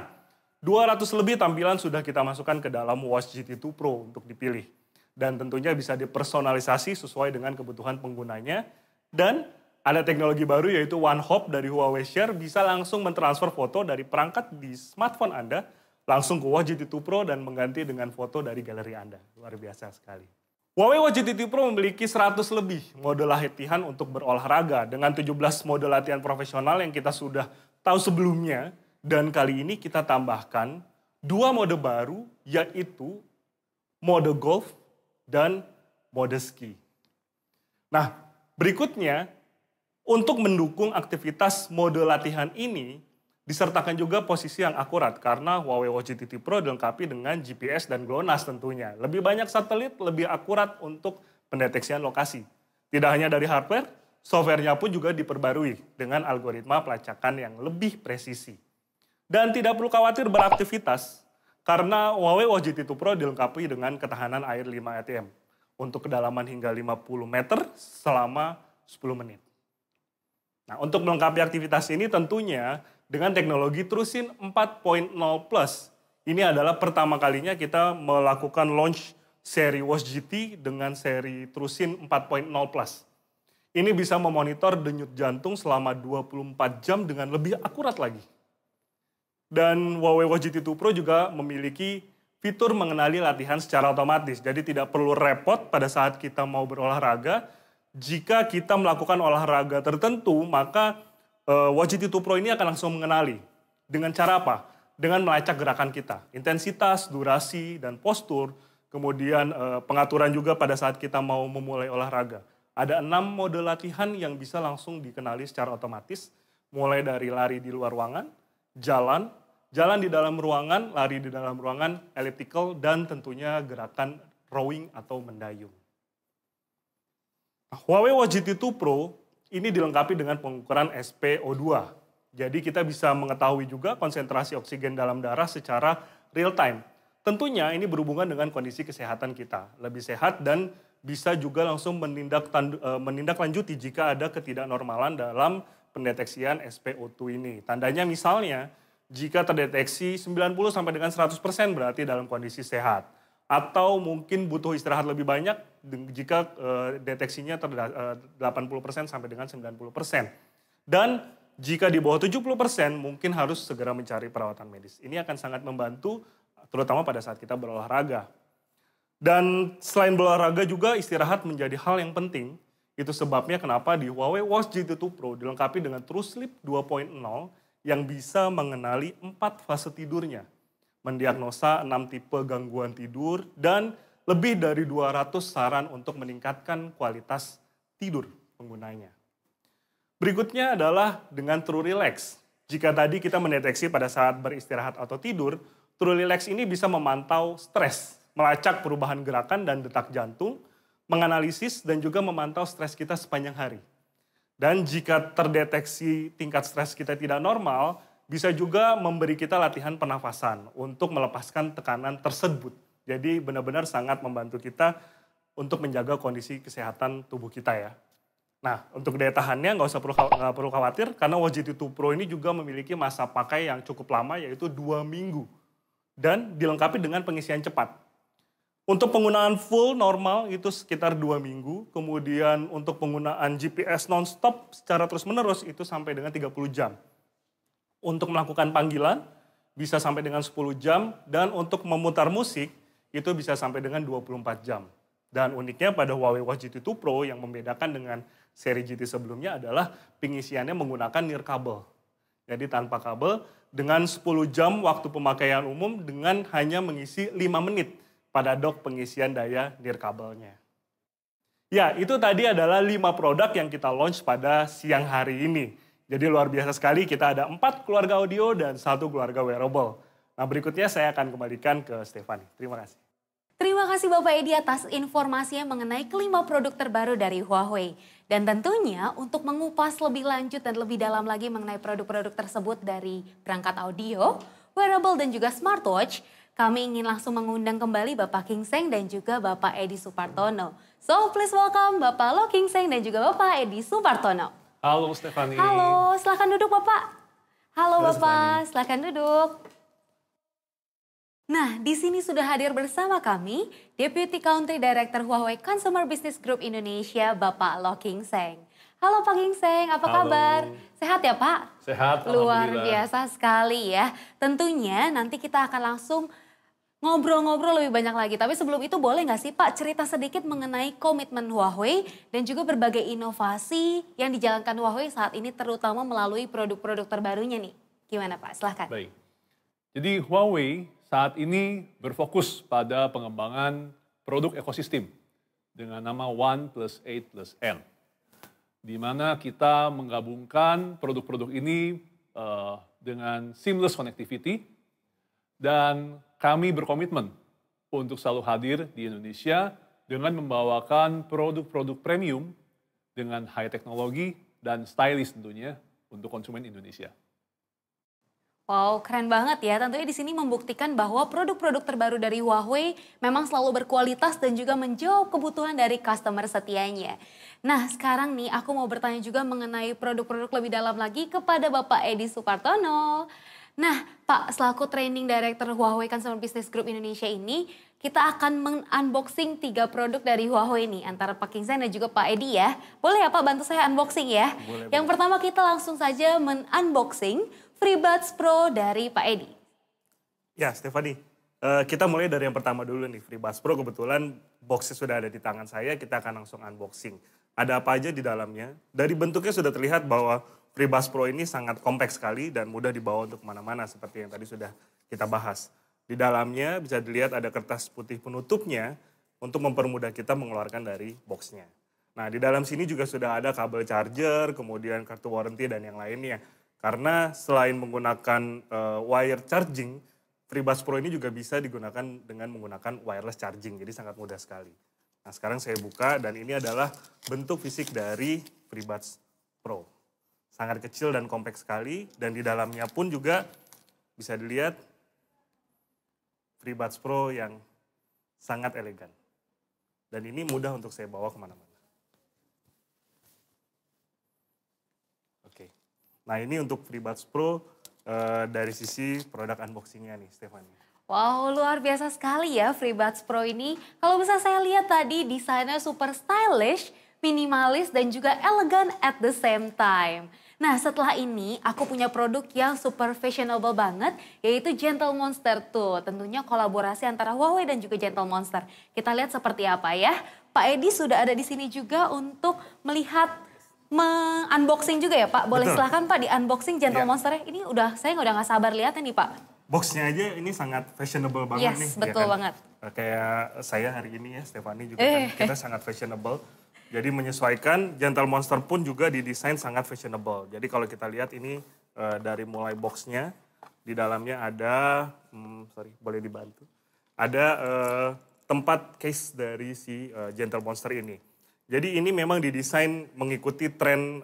200 lebih tampilan sudah kita masukkan ke dalam Watch GT2 Pro untuk dipilih. Dan tentunya bisa dipersonalisasi sesuai dengan kebutuhan penggunanya. Dan ada teknologi baru yaitu One Hop dari Huawei Share bisa langsung mentransfer foto dari perangkat di smartphone Anda langsung ke Watch GT2 Pro dan mengganti dengan foto dari galeri Anda. Luar biasa sekali. Huawei Watch GT2 Pro memiliki 100 lebih mode latihan untuk berolahraga dengan 17 mode latihan profesional yang kita sudah tahu sebelumnya. Dan kali ini kita tambahkan 2 mode baru yaitu mode golf dan mode ski. Nah, berikutnya untuk mendukung aktivitas mode latihan ini, disertakan juga posisi yang akurat karena Huawei Watch GT2 Pro dilengkapi dengan GPS dan GLONASS tentunya. Lebih banyak satelit, lebih akurat untuk pendeteksian lokasi. Tidak hanya dari hardware, softwarenya pun juga diperbarui dengan algoritma pelacakan yang lebih presisi. Dan tidak perlu khawatir beraktivitas karena Huawei Watch GT2 Pro dilengkapi dengan ketahanan air 5 ATM untuk kedalaman hingga 50 meter selama 10 menit. Nah, untuk melengkapi aktivitas ini tentunya dengan teknologi TrueSync 4.0 Plus. Ini adalah pertama kalinya kita melakukan launch seri Watch GT dengan seri TrueSync 4.0 Plus. Ini bisa memonitor denyut jantung selama 24 jam dengan lebih akurat lagi. Dan Huawei Watch GT2 Pro juga memiliki fitur mengenali latihan secara otomatis. Jadi tidak perlu repot pada saat kita mau berolahraga. Jika kita melakukan olahraga tertentu, maka Watch GT2 Pro ini akan langsung mengenali. Dengan cara apa? Dengan melacak gerakan kita. Intensitas, durasi, dan postur. Kemudian pengaturan juga pada saat kita mau memulai olahraga. Ada 6 mode latihan yang bisa langsung dikenali secara otomatis. Mulai dari lari di luar ruangan, jalan di dalam ruangan, lari di dalam ruangan, elliptical, dan tentunya gerakan rowing atau mendayung. Huawei Watch GT2 Pro ini dilengkapi dengan pengukuran SpO2. Jadi kita bisa mengetahui juga konsentrasi oksigen dalam darah secara real time. Tentunya ini berhubungan dengan kondisi kesehatan kita. Lebih sehat dan bisa juga langsung menindaklanjuti jika ada ketidaknormalan dalam pendeteksian SpO2 ini. Tandanya misalnya jika terdeteksi 90 sampai dengan 100% berarti dalam kondisi sehat. Atau mungkin butuh istirahat lebih banyak jika deteksinya 80% sampai dengan 90%. Dan jika di bawah 70% mungkin harus segera mencari perawatan medis. Ini akan sangat membantu terutama pada saat kita berolahraga. Dan selain berolahraga juga istirahat menjadi hal yang penting. Itu sebabnya kenapa di Huawei Watch GT2 Pro dilengkapi dengan TrueSleep 2.0 yang bisa mengenali 4 fase tidurnya. Mendiagnosa 6 tipe gangguan tidur, dan lebih dari 200 saran untuk meningkatkan kualitas tidur penggunanya. Berikutnya adalah dengan True Relax. Jika tadi kita mendeteksi pada saat beristirahat atau tidur, True Relax ini bisa memantau stres, melacak perubahan gerakan dan detak jantung, menganalisis dan juga memantau stres kita sepanjang hari. Dan jika terdeteksi tingkat stres kita tidak normal, bisa juga memberi kita latihan pernafasan untuk melepaskan tekanan tersebut. Jadi benar-benar sangat membantu kita untuk menjaga kondisi kesehatan tubuh kita ya. Nah, untuk daya tahannya nggak perlu khawatir karena Watch GT2 Pro ini juga memiliki masa pakai yang cukup lama yaitu 2 minggu. Dan dilengkapi dengan pengisian cepat. Untuk penggunaan full normal itu sekitar 2 minggu. Kemudian untuk penggunaan GPS non-stop secara terus-menerus itu sampai dengan 30 jam. Untuk melakukan panggilan bisa sampai dengan 10 jam. Dan untuk memutar musik itu bisa sampai dengan 24 jam. Dan uniknya pada Huawei Watch GT2 Pro yang membedakan dengan seri GT sebelumnya adalah pengisiannya menggunakan nirkabel. Jadi tanpa kabel dengan 10 jam waktu pemakaian umum dengan hanya mengisi 5 menit pada dock pengisian daya nirkabelnya. Ya, itu tadi adalah 5 produk yang kita launch pada siang hari ini. Jadi luar biasa sekali, kita ada 4 keluarga audio dan 1 keluarga wearable. Nah, berikutnya saya akan kembalikan ke Stefani. Terima kasih. Terima kasih Bapak Edi atas informasinya mengenai kelima produk terbaru dari Huawei. Dan tentunya untuk mengupas lebih lanjut dan lebih dalam lagi mengenai produk-produk tersebut dari perangkat audio, wearable dan juga smartwatch, kami ingin langsung mengundang kembali Bapak King Seng dan juga Bapak Edi Supartono. So please welcome Bapak Lo King Seng dan juga Bapak Edi Supartono. Halo Stefani. Halo, silakan duduk Bapak. Halo Bapak, Stefani. silakan duduk. Nah, di sini sudah hadir bersama kami Deputy Country Director Huawei Consumer Business Group Indonesia, Bapak Lo King Seng. Halo Pak King Seng, apa Halo. kabar? Sehat ya Pak? Sehat, Luar alhamdulillah. biasa sekali ya. Tentunya nanti kita akan langsung ngobrol-ngobrol lebih banyak lagi. Tapi sebelum itu boleh nggak sih Pak cerita sedikit mengenai komitmen Huawei dan juga berbagai inovasi yang dijalankan Huawei saat ini terutama melalui produk-produk terbarunya nih. Gimana Pak? Silahkan. Baik. Jadi Huawei saat ini berfokus pada pengembangan produk ekosistem dengan nama One plus 8 plus N. Di mana kita menggabungkan produk-produk ini dengan seamless connectivity dan kami berkomitmen untuk selalu hadir di Indonesia dengan membawakan produk-produk premium dengan high teknologi dan stylish tentunya untuk konsumen Indonesia. Wow, keren banget ya. Tentunya di sini membuktikan bahwa produk-produk terbaru dari Huawei memang selalu berkualitas dan juga menjawab kebutuhan dari customer setianya. Nah, sekarang nih aku mau bertanya juga mengenai produk-produk lebih dalam lagi kepada Bapak Edi Supartono. Nah, Pak, selaku Training Director Huawei Consumer Business Group Indonesia ini, kita akan mengunboxing 3 produk dari Huawei nih, antara Pak King Seng dan juga Pak Edi ya. Boleh ya Pak bantu saya unboxing ya? Boleh. Yang pertama kita langsung saja unboxing FreeBuds Pro dari Pak Edi. Ya, Stefani, kita mulai dari yang pertama dulu nih, FreeBuds Pro. Kebetulan boxnya sudah ada di tangan saya, kita akan langsung unboxing. Ada apa aja di dalamnya? Dari bentuknya sudah terlihat bahwa FreeBuds Pro ini sangat kompak sekali dan mudah dibawa untuk kemana-mana seperti yang tadi sudah kita bahas. Di dalamnya bisa dilihat ada kertas putih penutupnya untuk mempermudah kita mengeluarkan dari boxnya. Nah, di dalam sini juga sudah ada kabel charger, kemudian kartu warranty dan yang lainnya. Karena selain menggunakan wire charging, FreeBuds Pro ini juga bisa digunakan dengan menggunakan wireless charging. Jadi sangat mudah sekali. Nah, sekarang saya buka dan ini adalah bentuk fisik dari FreeBuds Pro. Sangat kecil dan kompak sekali dan di dalamnya pun juga bisa dilihat FreeBuds Pro yang sangat elegan. Dan ini mudah untuk saya bawa kemana-mana. Oke. Nah, ini untuk FreeBuds Pro dari sisi produk unboxingnya nih, Stefani. Wow, luar biasa sekali ya FreeBuds Pro ini. Kalau bisa saya lihat tadi desainnya super stylish, minimalis dan juga elegan at the same time. Nah, setelah ini aku punya produk yang super fashionable banget, yaitu Gentle Monster 2. Tentunya kolaborasi antara Huawei dan juga Gentle Monster. Kita lihat seperti apa ya. Pak Edi sudah ada di sini juga untuk melihat unboxing juga ya Pak. Boleh Betul. silahkan Pak di unboxing Gentle Iya. Monster-nya. Ini saya udah gak sabar lihat nih Pak. Boxnya aja ini sangat fashionable banget Yes, nih. betul banget. Kayak saya hari ini ya, Stefani juga kan, kita sangat fashionable. Jadi menyesuaikan, Gentle Monster pun juga didesain sangat fashionable. Jadi kalau kita lihat ini dari mulai boxnya, di dalamnya ada, boleh dibantu. Ada tempat case dari si Gentle Monster ini. Jadi ini memang didesain mengikuti tren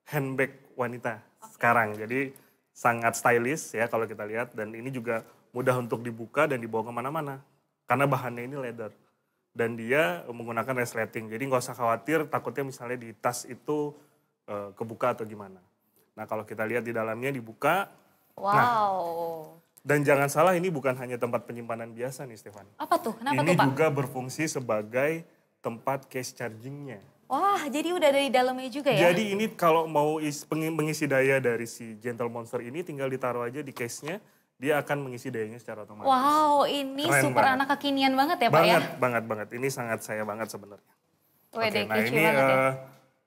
handbag wanita sekarang. Jadi sangat stylish ya kalau kita lihat. Dan ini juga mudah untuk dibuka dan dibawa kemana-mana. Karena bahannya ini leather. dan dia menggunakan resleting. Jadi nggak usah khawatir takutnya misalnya di tas itu kebuka atau gimana. Nah kalau kita lihat di dalamnya dibuka. Wow. Dan jangan salah ini bukan hanya tempat penyimpanan biasa nih Stefan. Apa tuh? Kenapa Ini tuh Pak? juga berfungsi sebagai tempat case chargingnya. Wah, jadi udah dari dalamnya juga ya? Jadi ini kalau mau mengisi daya dari si Gentle Monster ini tinggal ditaruh aja di case-nya, dia akan mengisi dayanya secara otomatis. Wow, ini Keren super banget. anak kekinian banget ya Pak ya? Banget. Ini sangat saya banget sebenarnya. Wede, Nah kece ini banget ya.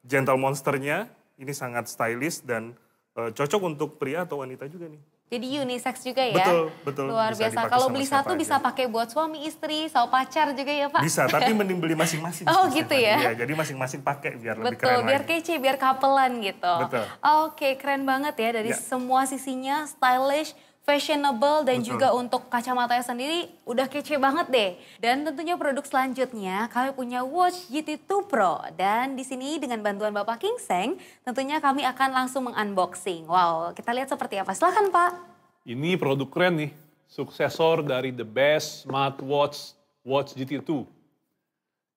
Gentle Monsternya, ini sangat stylish dan cocok untuk pria atau wanita juga nih. Jadi unisex juga ya? Betul. Luar Bisa biasa. dipakai Kalau sama beli siapa satu aja. bisa pakai buat suami, istri, sama pacar juga ya Pak? Bisa, tapi mending beli masing-masing. Oh, sih, gitu Stefan. ya? Iya, jadi masing-masing pakai biar lebih Betul, keren biar lagi. kece, biar kapelan gitu. Betul. Oke, keren banget ya dari Ya. semua sisinya, stylish, fashionable, dan Betul. juga untuk kacamatanya sendiri udah kece banget deh. Dan tentunya produk selanjutnya kami punya Watch GT2 Pro. Dan di sini dengan bantuan Bapak King Seng, tentunya kami akan langsung mengunboxing. Wow, kita lihat seperti apa. Silahkan Pak. Ini produk keren nih, suksesor dari the best smartwatch Watch GT2.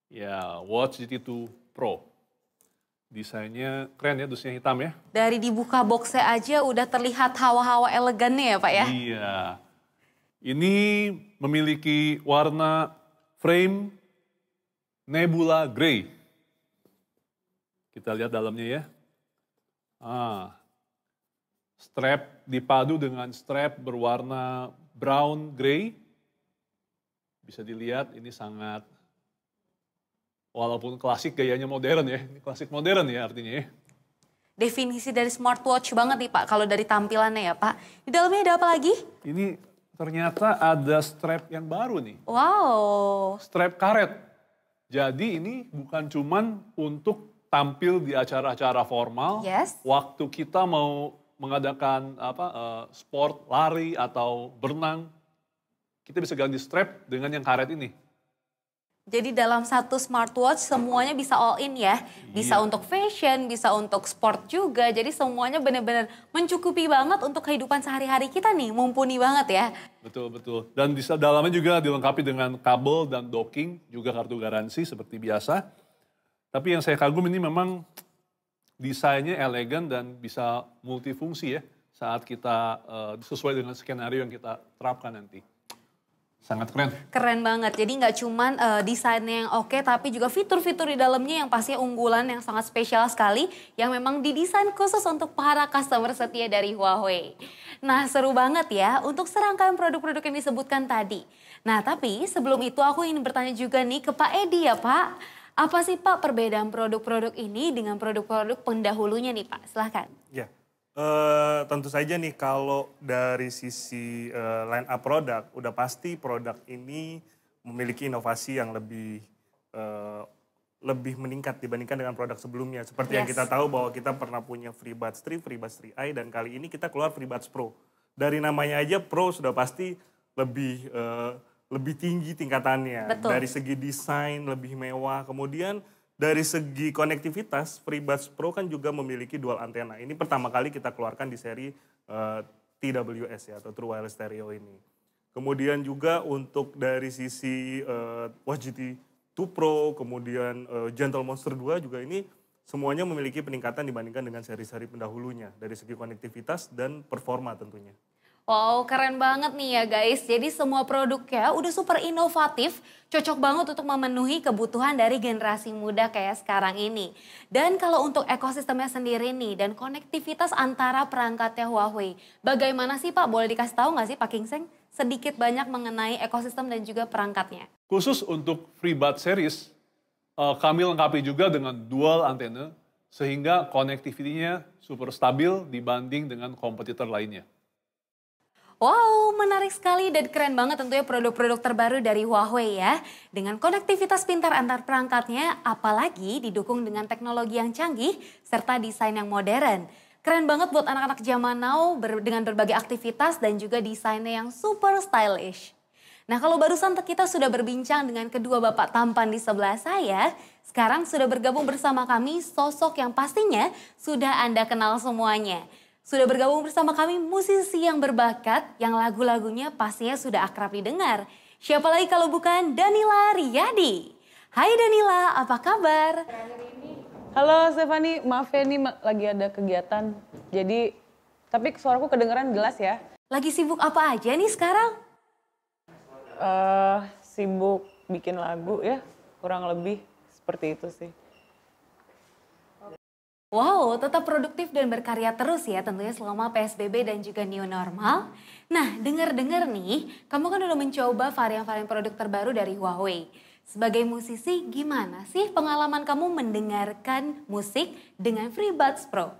Ya, Watch GT2 Pro. Desainnya keren ya, dusnya hitam ya. Dari dibuka boxnya aja udah terlihat hawa-hawa elegannya ya Pak ya. Iya. Ini memiliki warna frame Nebula Grey. Kita lihat dalamnya ya. Strap dipadu dengan strap berwarna brown grey. Bisa dilihat ini sangat, walaupun klasik gayanya modern ya. Ini klasik modern ya artinya ya. Definisi dari smartwatch banget nih Pak, kalau dari tampilannya ya Pak. Di dalamnya ada apa lagi? Ini ternyata ada strap yang baru nih. Wow. Strap karet. Jadi ini bukan cuman untuk tampil di acara-acara formal. Yes. Waktu kita mau mengadakan sport, lari atau berenang, kita bisa ganti strap dengan yang karet ini. Jadi dalam satu smartwatch semuanya bisa all in ya. Bisa Iya. untuk fashion, bisa untuk sport juga. Jadi semuanya benar-benar mencukupi banget untuk kehidupan sehari-hari kita nih. Mumpuni banget ya. Betul. Dan di dalamnya juga dilengkapi dengan kabel dan docking, juga kartu garansi seperti biasa. Tapi yang saya kagum ini memang desainnya elegan dan bisa multifungsi ya saat kita sesuai dengan skenario yang kita terapkan nanti. Sangat keren. Keren banget. Jadi nggak cuman desainnya yang oke, tapi juga fitur-fitur di dalamnya yang pastinya unggulan yang sangat spesial sekali, yang memang didesain khusus untuk para customer setia dari Huawei. Nah, seru banget ya untuk serangkaian produk-produk yang disebutkan tadi. Nah, tapi sebelum itu aku ingin bertanya juga nih ke Pak Edi ya Pak. Apa sih Pak perbedaan produk-produk ini dengan produk-produk pendahulunya nih Pak? Silahkan. Ya, tentu saja nih kalau dari sisi line up produk, udah pasti produk ini memiliki inovasi yang lebih meningkat dibandingkan dengan produk sebelumnya. Seperti yang Yes. kita tahu bahwa kita pernah punya FreeBuds 3, FreeBuds 3i, dan kali ini kita keluar FreeBuds Pro. Dari namanya aja Pro sudah pasti lebih tinggi tingkatannya. Betul. Dari segi desain lebih mewah, kemudian dari segi konektivitas, FreeBuds Pro kan juga memiliki dual antena. Ini pertama kali kita keluarkan di seri TWS ya, atau True Wireless Stereo ini. Kemudian juga untuk dari sisi Watch GT2 Pro, kemudian Gentle Monster 2 juga ini semuanya memiliki peningkatan dibandingkan dengan seri-seri pendahulunya. Dari segi konektivitas dan performa tentunya. Wow, keren banget nih ya guys. Jadi semua produknya udah super inovatif, cocok banget untuk memenuhi kebutuhan dari generasi muda kayak sekarang ini. Dan kalau untuk ekosistemnya sendiri nih dan konektivitas antara perangkatnya Huawei, bagaimana sih Pak? Boleh dikasih tahu nggak sih Pak King Seng? Sedikit banyak mengenai ekosistem dan juga perangkatnya. Khusus untuk FreeBuds series, kami lengkapi juga dengan dual antena sehingga konektivitinya super stabil dibanding dengan kompetitor lainnya. Wow, menarik sekali dan keren banget tentunya produk-produk terbaru dari Huawei ya. Dengan konektivitas pintar antar perangkatnya, apalagi didukung dengan teknologi yang canggih serta desain yang modern. Keren banget buat anak-anak zaman now dengan berbagai aktivitas dan juga desainnya yang super stylish. Nah, kalau barusan kita sudah berbincang dengan kedua bapak tampan di sebelah saya, sekarang sudah bergabung bersama kami sosok yang pastinya sudah Anda kenal semuanya. Sudah bergabung bersama kami musisi yang berbakat, yang lagu-lagunya pastinya sudah akrab didengar. Siapa lagi kalau bukan Danila Riyadi. Hai Danila, apa kabar? Halo Stefani, maaf ya nih lagi ada kegiatan. Jadi, tapi suaraku kedengeran jelas ya. Lagi sibuk apa aja nih sekarang? Sibuk bikin lagu ya, kurang lebih seperti itu sih. Wow, tetap produktif dan berkarya terus ya tentunya selama PSBB dan juga new normal. Nah, dengar-dengar nih, kamu kan udah mencoba varian-varian produk terbaru dari Huawei. Sebagai musisi, gimana sih pengalaman kamu mendengarkan musik dengan FreeBuds Pro?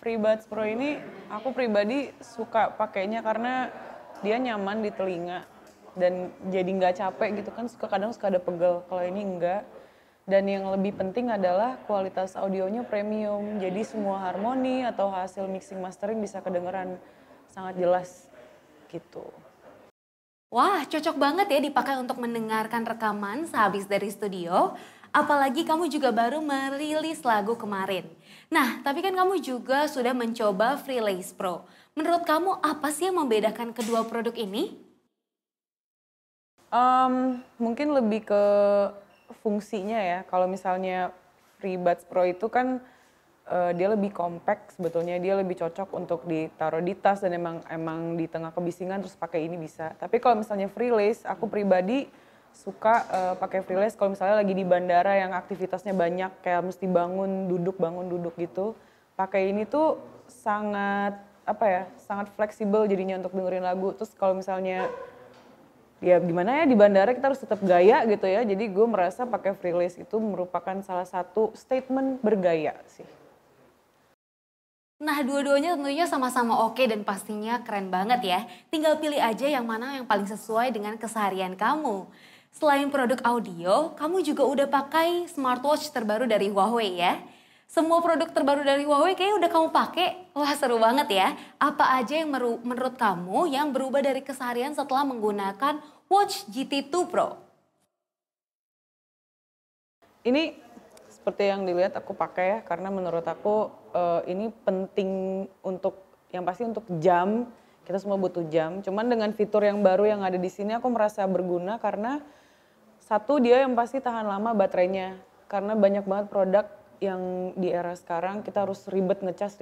FreeBuds Pro ini aku pribadi suka pakainya karena dia nyaman di telinga dan jadi nggak capek gitu kan, kadang suka ada pegel, kalau ini enggak. Dan yang lebih penting adalah kualitas audionya premium, jadi semua harmoni atau hasil mixing mastering bisa kedengeran sangat jelas gitu. Wah, cocok banget ya dipakai untuk mendengarkan rekaman sehabis dari studio. Apalagi kamu juga baru merilis lagu kemarin. Nah, tapi kan kamu juga sudah mencoba Freelace Pro. Menurut kamu apa sih yang membedakan kedua produk ini? Mungkin lebih ke fungsinya ya. Kalau misalnya FreeBuds Pro itu kan dia lebih compact sebetulnya, dia lebih cocok untuk ditaruh di tas dan emang di tengah kebisingan terus pakai ini bisa. Tapi kalau misalnya Freelace, aku pribadi suka pakai Freelace kalau misalnya lagi di bandara yang aktivitasnya banyak kayak mesti bangun duduk gitu. Pakai ini tuh sangat sangat fleksibel jadinya untuk dengerin lagu. Terus kalau misalnya ya gimana ya di bandara kita harus tetap gaya gitu ya. Jadi gue merasa pakai Freelace itu merupakan salah satu statement bergaya sih. Nah, dua-duanya tentunya sama-sama oke dan pastinya keren banget ya. Tinggal pilih aja yang mana yang paling sesuai dengan keseharian kamu. Selain produk audio, kamu juga udah pakai smartwatch terbaru dari Huawei ya. Semua produk terbaru dari Huawei kayaknya udah kamu pakai. Wah, seru banget ya. Apa aja yang menurut kamu yang berubah dari keseharian setelah menggunakan Watch GT2 Pro? Ini seperti yang dilihat aku pakai ya, karena menurut aku ini penting untuk, yang pasti untuk jam, kita semua butuh jam. Cuman dengan fitur yang baru yang ada di sini aku merasa berguna karena satu dia yang pasti tahan lama baterainya. Karena banyak banget produk yang di era sekarang kita harus ribet ngecas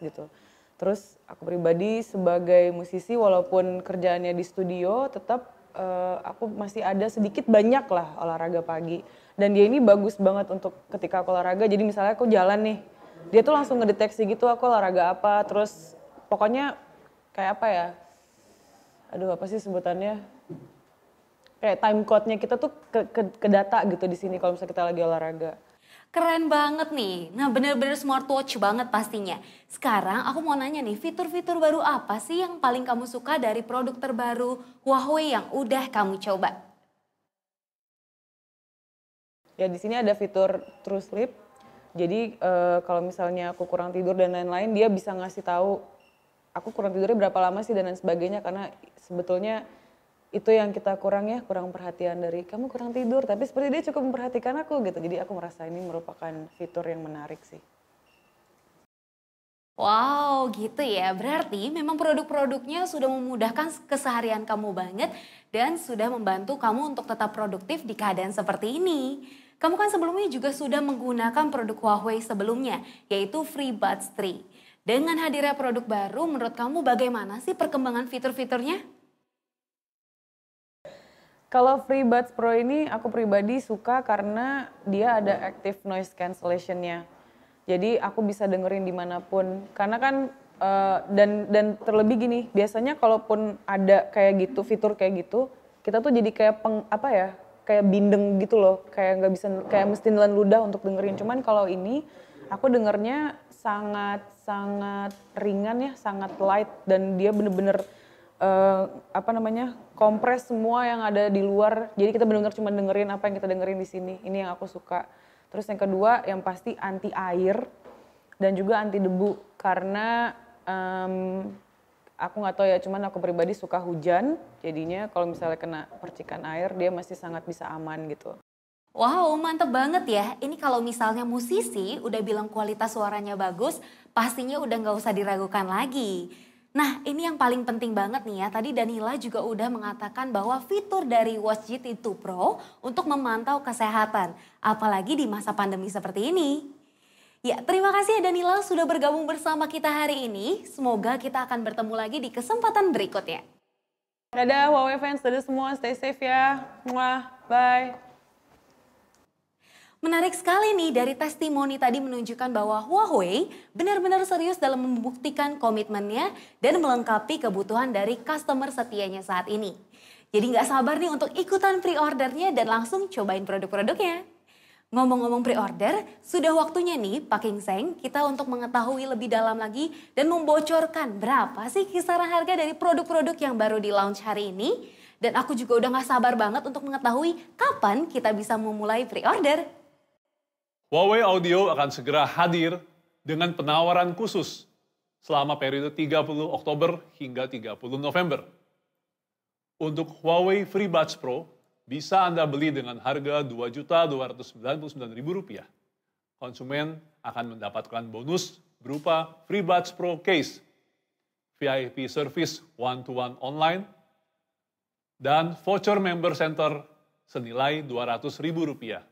gitu. Terus aku pribadi sebagai musisi walaupun kerjaannya di studio tetap aku masih ada sedikit banyak lah olahraga pagi. Dan dia ini bagus banget untuk ketika aku olahraga, jadi misalnya aku jalan nih, dia tuh langsung ngedeteksi gitu aku olahraga apa, terus pokoknya kayak apa ya, aduh apa sih sebutannya, kayak time code-nya kita tuh ke data gitu di sini kalau misalnya kita lagi olahraga. Keren banget nih. Nah, bener-bener smartwatch banget pastinya. Sekarang aku mau nanya nih, fitur-fitur baru apa sih yang paling kamu suka dari produk terbaru Huawei yang udah kamu coba? Ya di sini ada fitur True Sleep. Jadi kalau misalnya aku kurang tidur dan lain-lain, dia bisa ngasih tahu aku kurang tidurnya berapa lama sih dan lain sebagainya, karena sebetulnya itu yang kita kurang perhatian dari kamu kurang tidur, tapi seperti dia cukup memperhatikan aku gitu. Jadi aku merasa ini merupakan fitur yang menarik sih. Wow, gitu ya. Berarti memang produk-produknya sudah memudahkan keseharian kamu banget dan sudah membantu kamu untuk tetap produktif di keadaan seperti ini. Kamu kan sebelumnya juga sudah menggunakan produk Huawei sebelumnya, yaitu FreeBuds 3. Dengan hadirnya produk baru, menurut kamu bagaimana sih perkembangan fitur-fiturnya? Kalau FreeBuds Pro ini aku pribadi suka karena dia ada active noise cancellation-nya. Jadi aku bisa dengerin dimanapun. Karena kan dan terlebih gini, biasanya kalaupun ada kayak gitu, fitur kayak gitu, kita tuh jadi kayak kayak bindeng gitu loh, kayak nggak bisa, kayak mesti nelan ludah untuk dengerin. Cuman kalau ini aku dengernya sangat ringan ya, sangat light, dan dia bener-bener kompres semua yang ada di luar. Jadi kita benar-benar cuma dengerin apa yang kita dengerin di sini. Ini yang aku suka. Terus yang kedua yang pasti anti air dan juga anti debu, karena aku nggak tahu ya, cuman aku pribadi suka hujan. Jadinya kalau misalnya kena percikan air dia masih sangat bisa aman gitu. Wow, mantep banget ya. Ini kalau misalnya musisi udah bilang kualitas suaranya bagus, pastinya udah nggak usah diragukan lagi. Nah, ini yang paling penting banget nih ya. Tadi Danila juga udah mengatakan bahwa fitur dari Watch GT2 Pro untuk memantau kesehatan. Apalagi di masa pandemi seperti ini. Ya, terima kasih ya Danila sudah bergabung bersama kita hari ini. Semoga kita akan bertemu lagi di kesempatan berikutnya. Dadah Huawei fans, dadah semua, stay safe ya. Muah, bye. Menarik sekali nih dari testimoni tadi menunjukkan bahwa Huawei benar-benar serius dalam membuktikan komitmennya dan melengkapi kebutuhan dari customer setianya saat ini. Jadi nggak sabar nih untuk ikutan pre-ordernya dan langsung cobain produk-produknya. Ngomong-ngomong pre-order, sudah waktunya nih Pak King Seng kita untuk mengetahui lebih dalam lagi dan membocorkan berapa sih kisaran harga dari produk-produk yang baru di launch hari ini. Dan aku juga udah gak sabar banget untuk mengetahui kapan kita bisa memulai pre-order. Huawei Audio akan segera hadir dengan penawaran khusus selama periode 30 Oktober hingga 30 November. Untuk Huawei FreeBuds Pro, bisa Anda beli dengan harga Rp2.299.000. Konsumen akan mendapatkan bonus berupa FreeBuds Pro Case, VIP Service One-to-One Online, dan voucher Member Center senilai Rp200.000.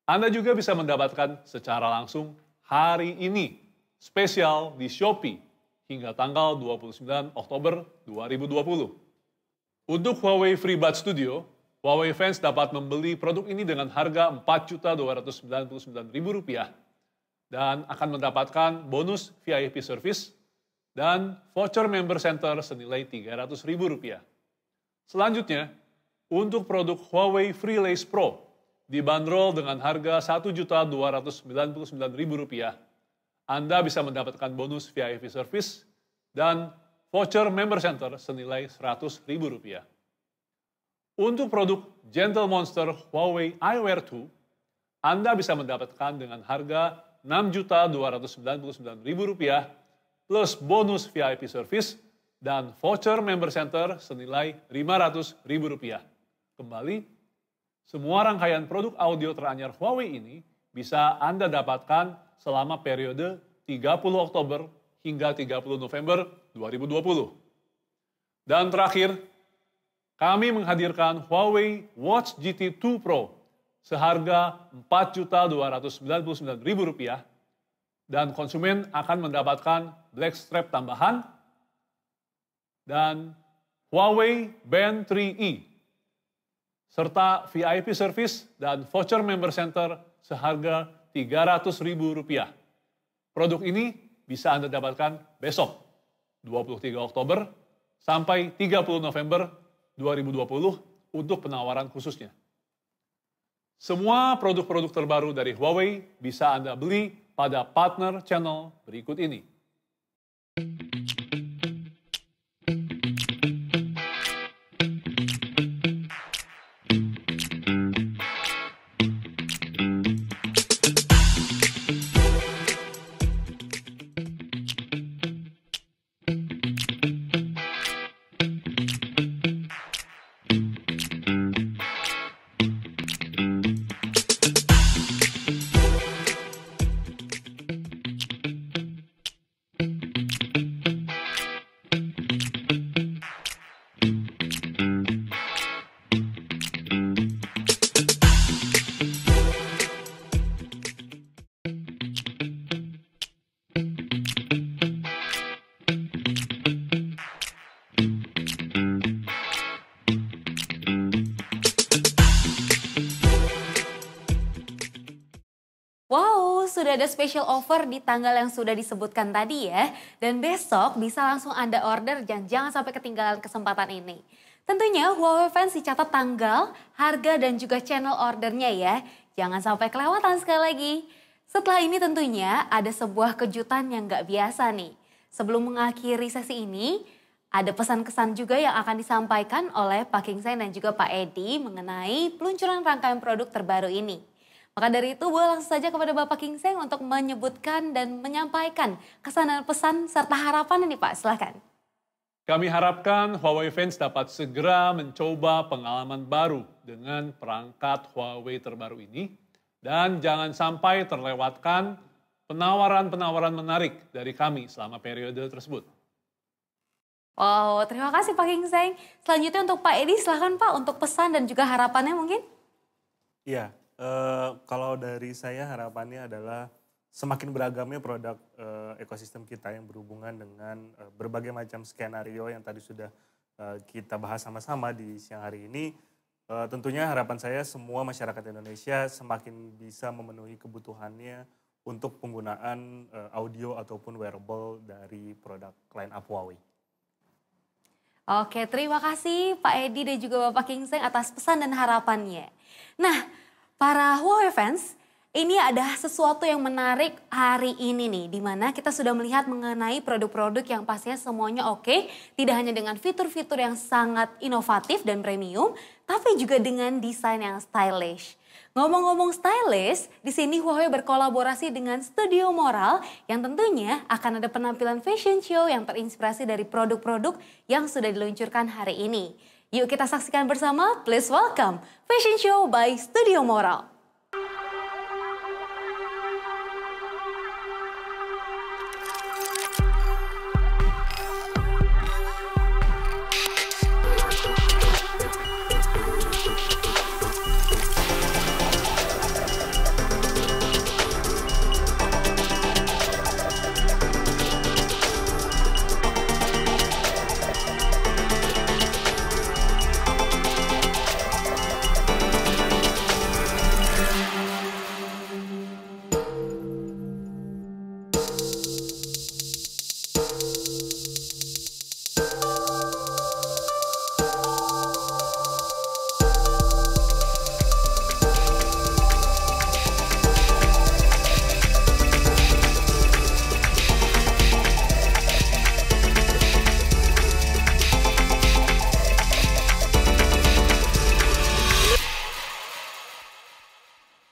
Anda juga bisa mendapatkan secara langsung hari ini, spesial di Shopee, hingga tanggal 29 Oktober 2020. Untuk Huawei FreeBuds Studio, Huawei fans dapat membeli produk ini dengan harga Rp4.299.000 dan akan mendapatkan bonus VIP service dan voucher member center senilai Rp300.000. Selanjutnya, untuk produk Huawei FreeLace Pro dibanderol dengan harga Rp1.299.000, Anda bisa mendapatkan bonus VIP service dan voucher member center senilai Rp100.000. Untuk produk Gentle Monster Huawei eyewear 2, Anda bisa mendapatkan dengan harga Rp6.299.000 plus bonus VIP service dan voucher member center senilai Rp500.000. Kembali, semua rangkaian produk audio teranyar Huawei ini bisa Anda dapatkan selama periode 30 Oktober hingga 30 November 2020. Dan terakhir, kami menghadirkan Huawei Watch GT2 Pro seharga Rp4.299.000 dan konsumen akan mendapatkan black strap tambahan dan Huawei Band 3E serta VIP service dan voucher member center seharga Rp300.000. Produk ini bisa Anda dapatkan besok 23 Oktober sampai 30 November 2020 untuk penawaran khususnya. Semua produk-produk terbaru dari Huawei bisa Anda beli pada partner channel berikut ini. Wow, sudah ada special offer di tanggal yang sudah disebutkan tadi ya. Dan besok bisa langsung Anda order dan jangan sampai ketinggalan kesempatan ini. Tentunya Huawei fans dicatat tanggal, harga dan juga channel ordernya ya. Jangan sampai kelewatan sekali lagi. Setelah ini tentunya ada sebuah kejutan yang gak biasa nih. Sebelum mengakhiri sesi ini, ada pesan-kesan juga yang akan disampaikan oleh Pak King Seng dan juga Pak Edi mengenai peluncuran rangkaian produk terbaru ini. Maka dari itu boleh langsung saja kepada Bapak King Seng untuk menyebutkan dan menyampaikan kesan dan pesan serta harapan ini Pak, silahkan. Kami harapkan Huawei fans dapat segera mencoba pengalaman baru dengan perangkat Huawei terbaru ini dan jangan sampai terlewatkan penawaran-penawaran menarik dari kami selama periode tersebut. Wow, terima kasih Pak Gingseng. Selanjutnya untuk Pak Edi, silahkan Pak untuk pesan dan juga harapannya mungkin. Iya, kalau dari saya harapannya adalah semakin beragamnya produk ekosistem kita yang berhubungan dengan berbagai macam skenario yang tadi sudah kita bahas sama-sama di siang hari ini. Tentunya harapan saya semua masyarakat Indonesia semakin bisa memenuhi kebutuhannya untuk penggunaan audio ataupun wearable dari produk line up Huawei. Oke, terima kasih Pak Edi dan juga Bapak Gingseng atas pesan dan harapannya. Nah, para Huawei fans, ini ada sesuatu yang menarik hari ini nih, di mana kita sudah melihat mengenai produk-produk yang pastinya semuanya oke, tidak hanya dengan fitur-fitur yang sangat inovatif dan premium, tapi juga dengan desain yang stylish. Ngomong-ngomong stylish, di sini Huawei berkolaborasi dengan Studio Moral yang tentunya akan ada penampilan fashion show yang terinspirasi dari produk-produk yang sudah diluncurkan hari ini. Yuk kita saksikan bersama, please welcome Fashion Show by Studio Moral.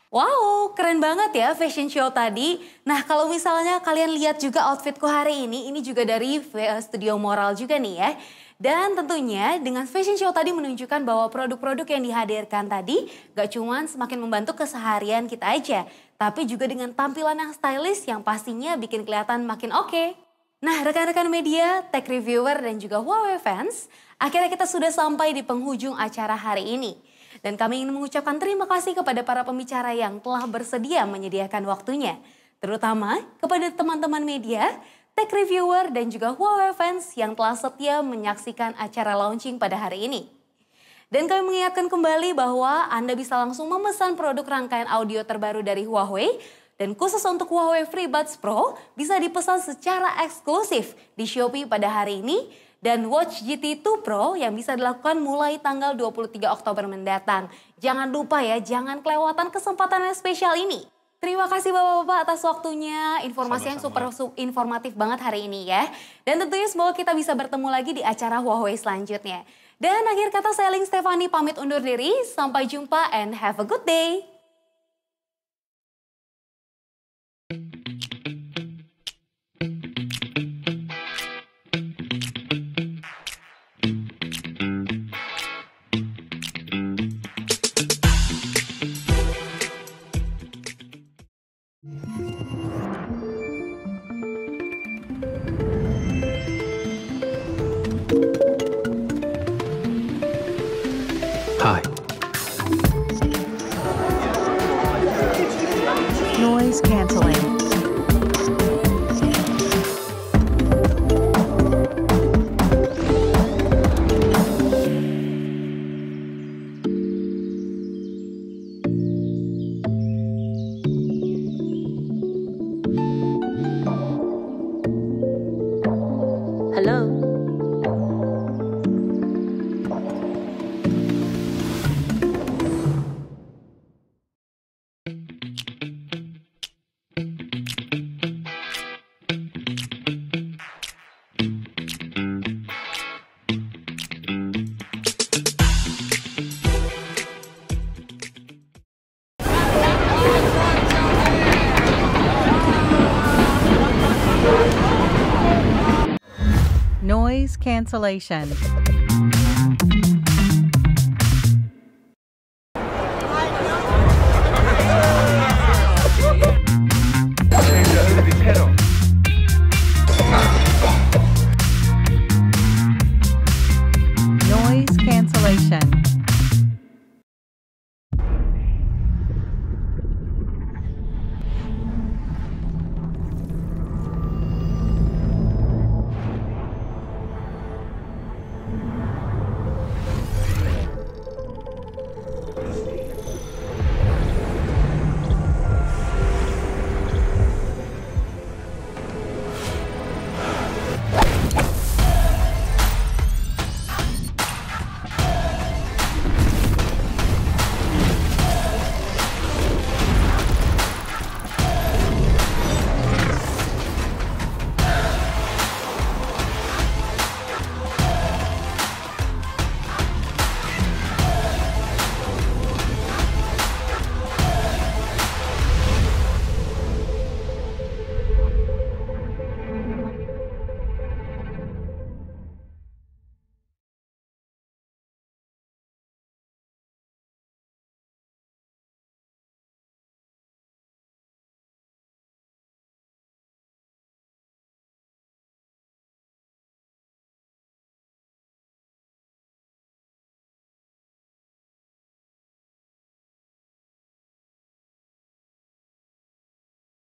Wow, keren banget ya fashion show tadi. Nah, kalau misalnya kalian lihat juga outfitku hari ini juga dari Studio Moral juga nih ya. Dan tentunya dengan fashion show tadi menunjukkan bahwa produk-produk yang dihadirkan tadi gak cuman semakin membantu keseharian kita aja, tapi juga dengan tampilan yang stylish yang pastinya bikin kelihatan makin oke. Nah, rekan-rekan media, tech reviewer dan juga Huawei fans, akhirnya kita sudah sampai di penghujung acara hari ini. Dan kami ingin mengucapkan terima kasih kepada para pembicara yang telah bersedia menyediakan waktunya. Terutama kepada teman-teman media, tech reviewer dan juga Huawei fans yang telah setia menyaksikan acara launching pada hari ini. Dan kami mengingatkan kembali bahwa Anda bisa langsung memesan produk rangkaian audio terbaru dari Huawei. Dan khusus untuk Huawei FreeBuds Pro bisa dipesan secara eksklusif di Shopee pada hari ini. Dan Watch GT 2 Pro yang bisa dilakukan mulai tanggal 23 Oktober mendatang. Jangan lupa ya, jangan kelewatan kesempatan yang spesial ini. Terima kasih Bapak-Bapak atas waktunya, informasi yang super informatif banget hari ini ya. Dan tentunya semoga kita bisa bertemu lagi di acara Huawei selanjutnya. Dan akhir kata saya Ling Stefani pamit undur diri, sampai jumpa and have a good day. Hi. Noise canceling. Hello. Noise cancellation.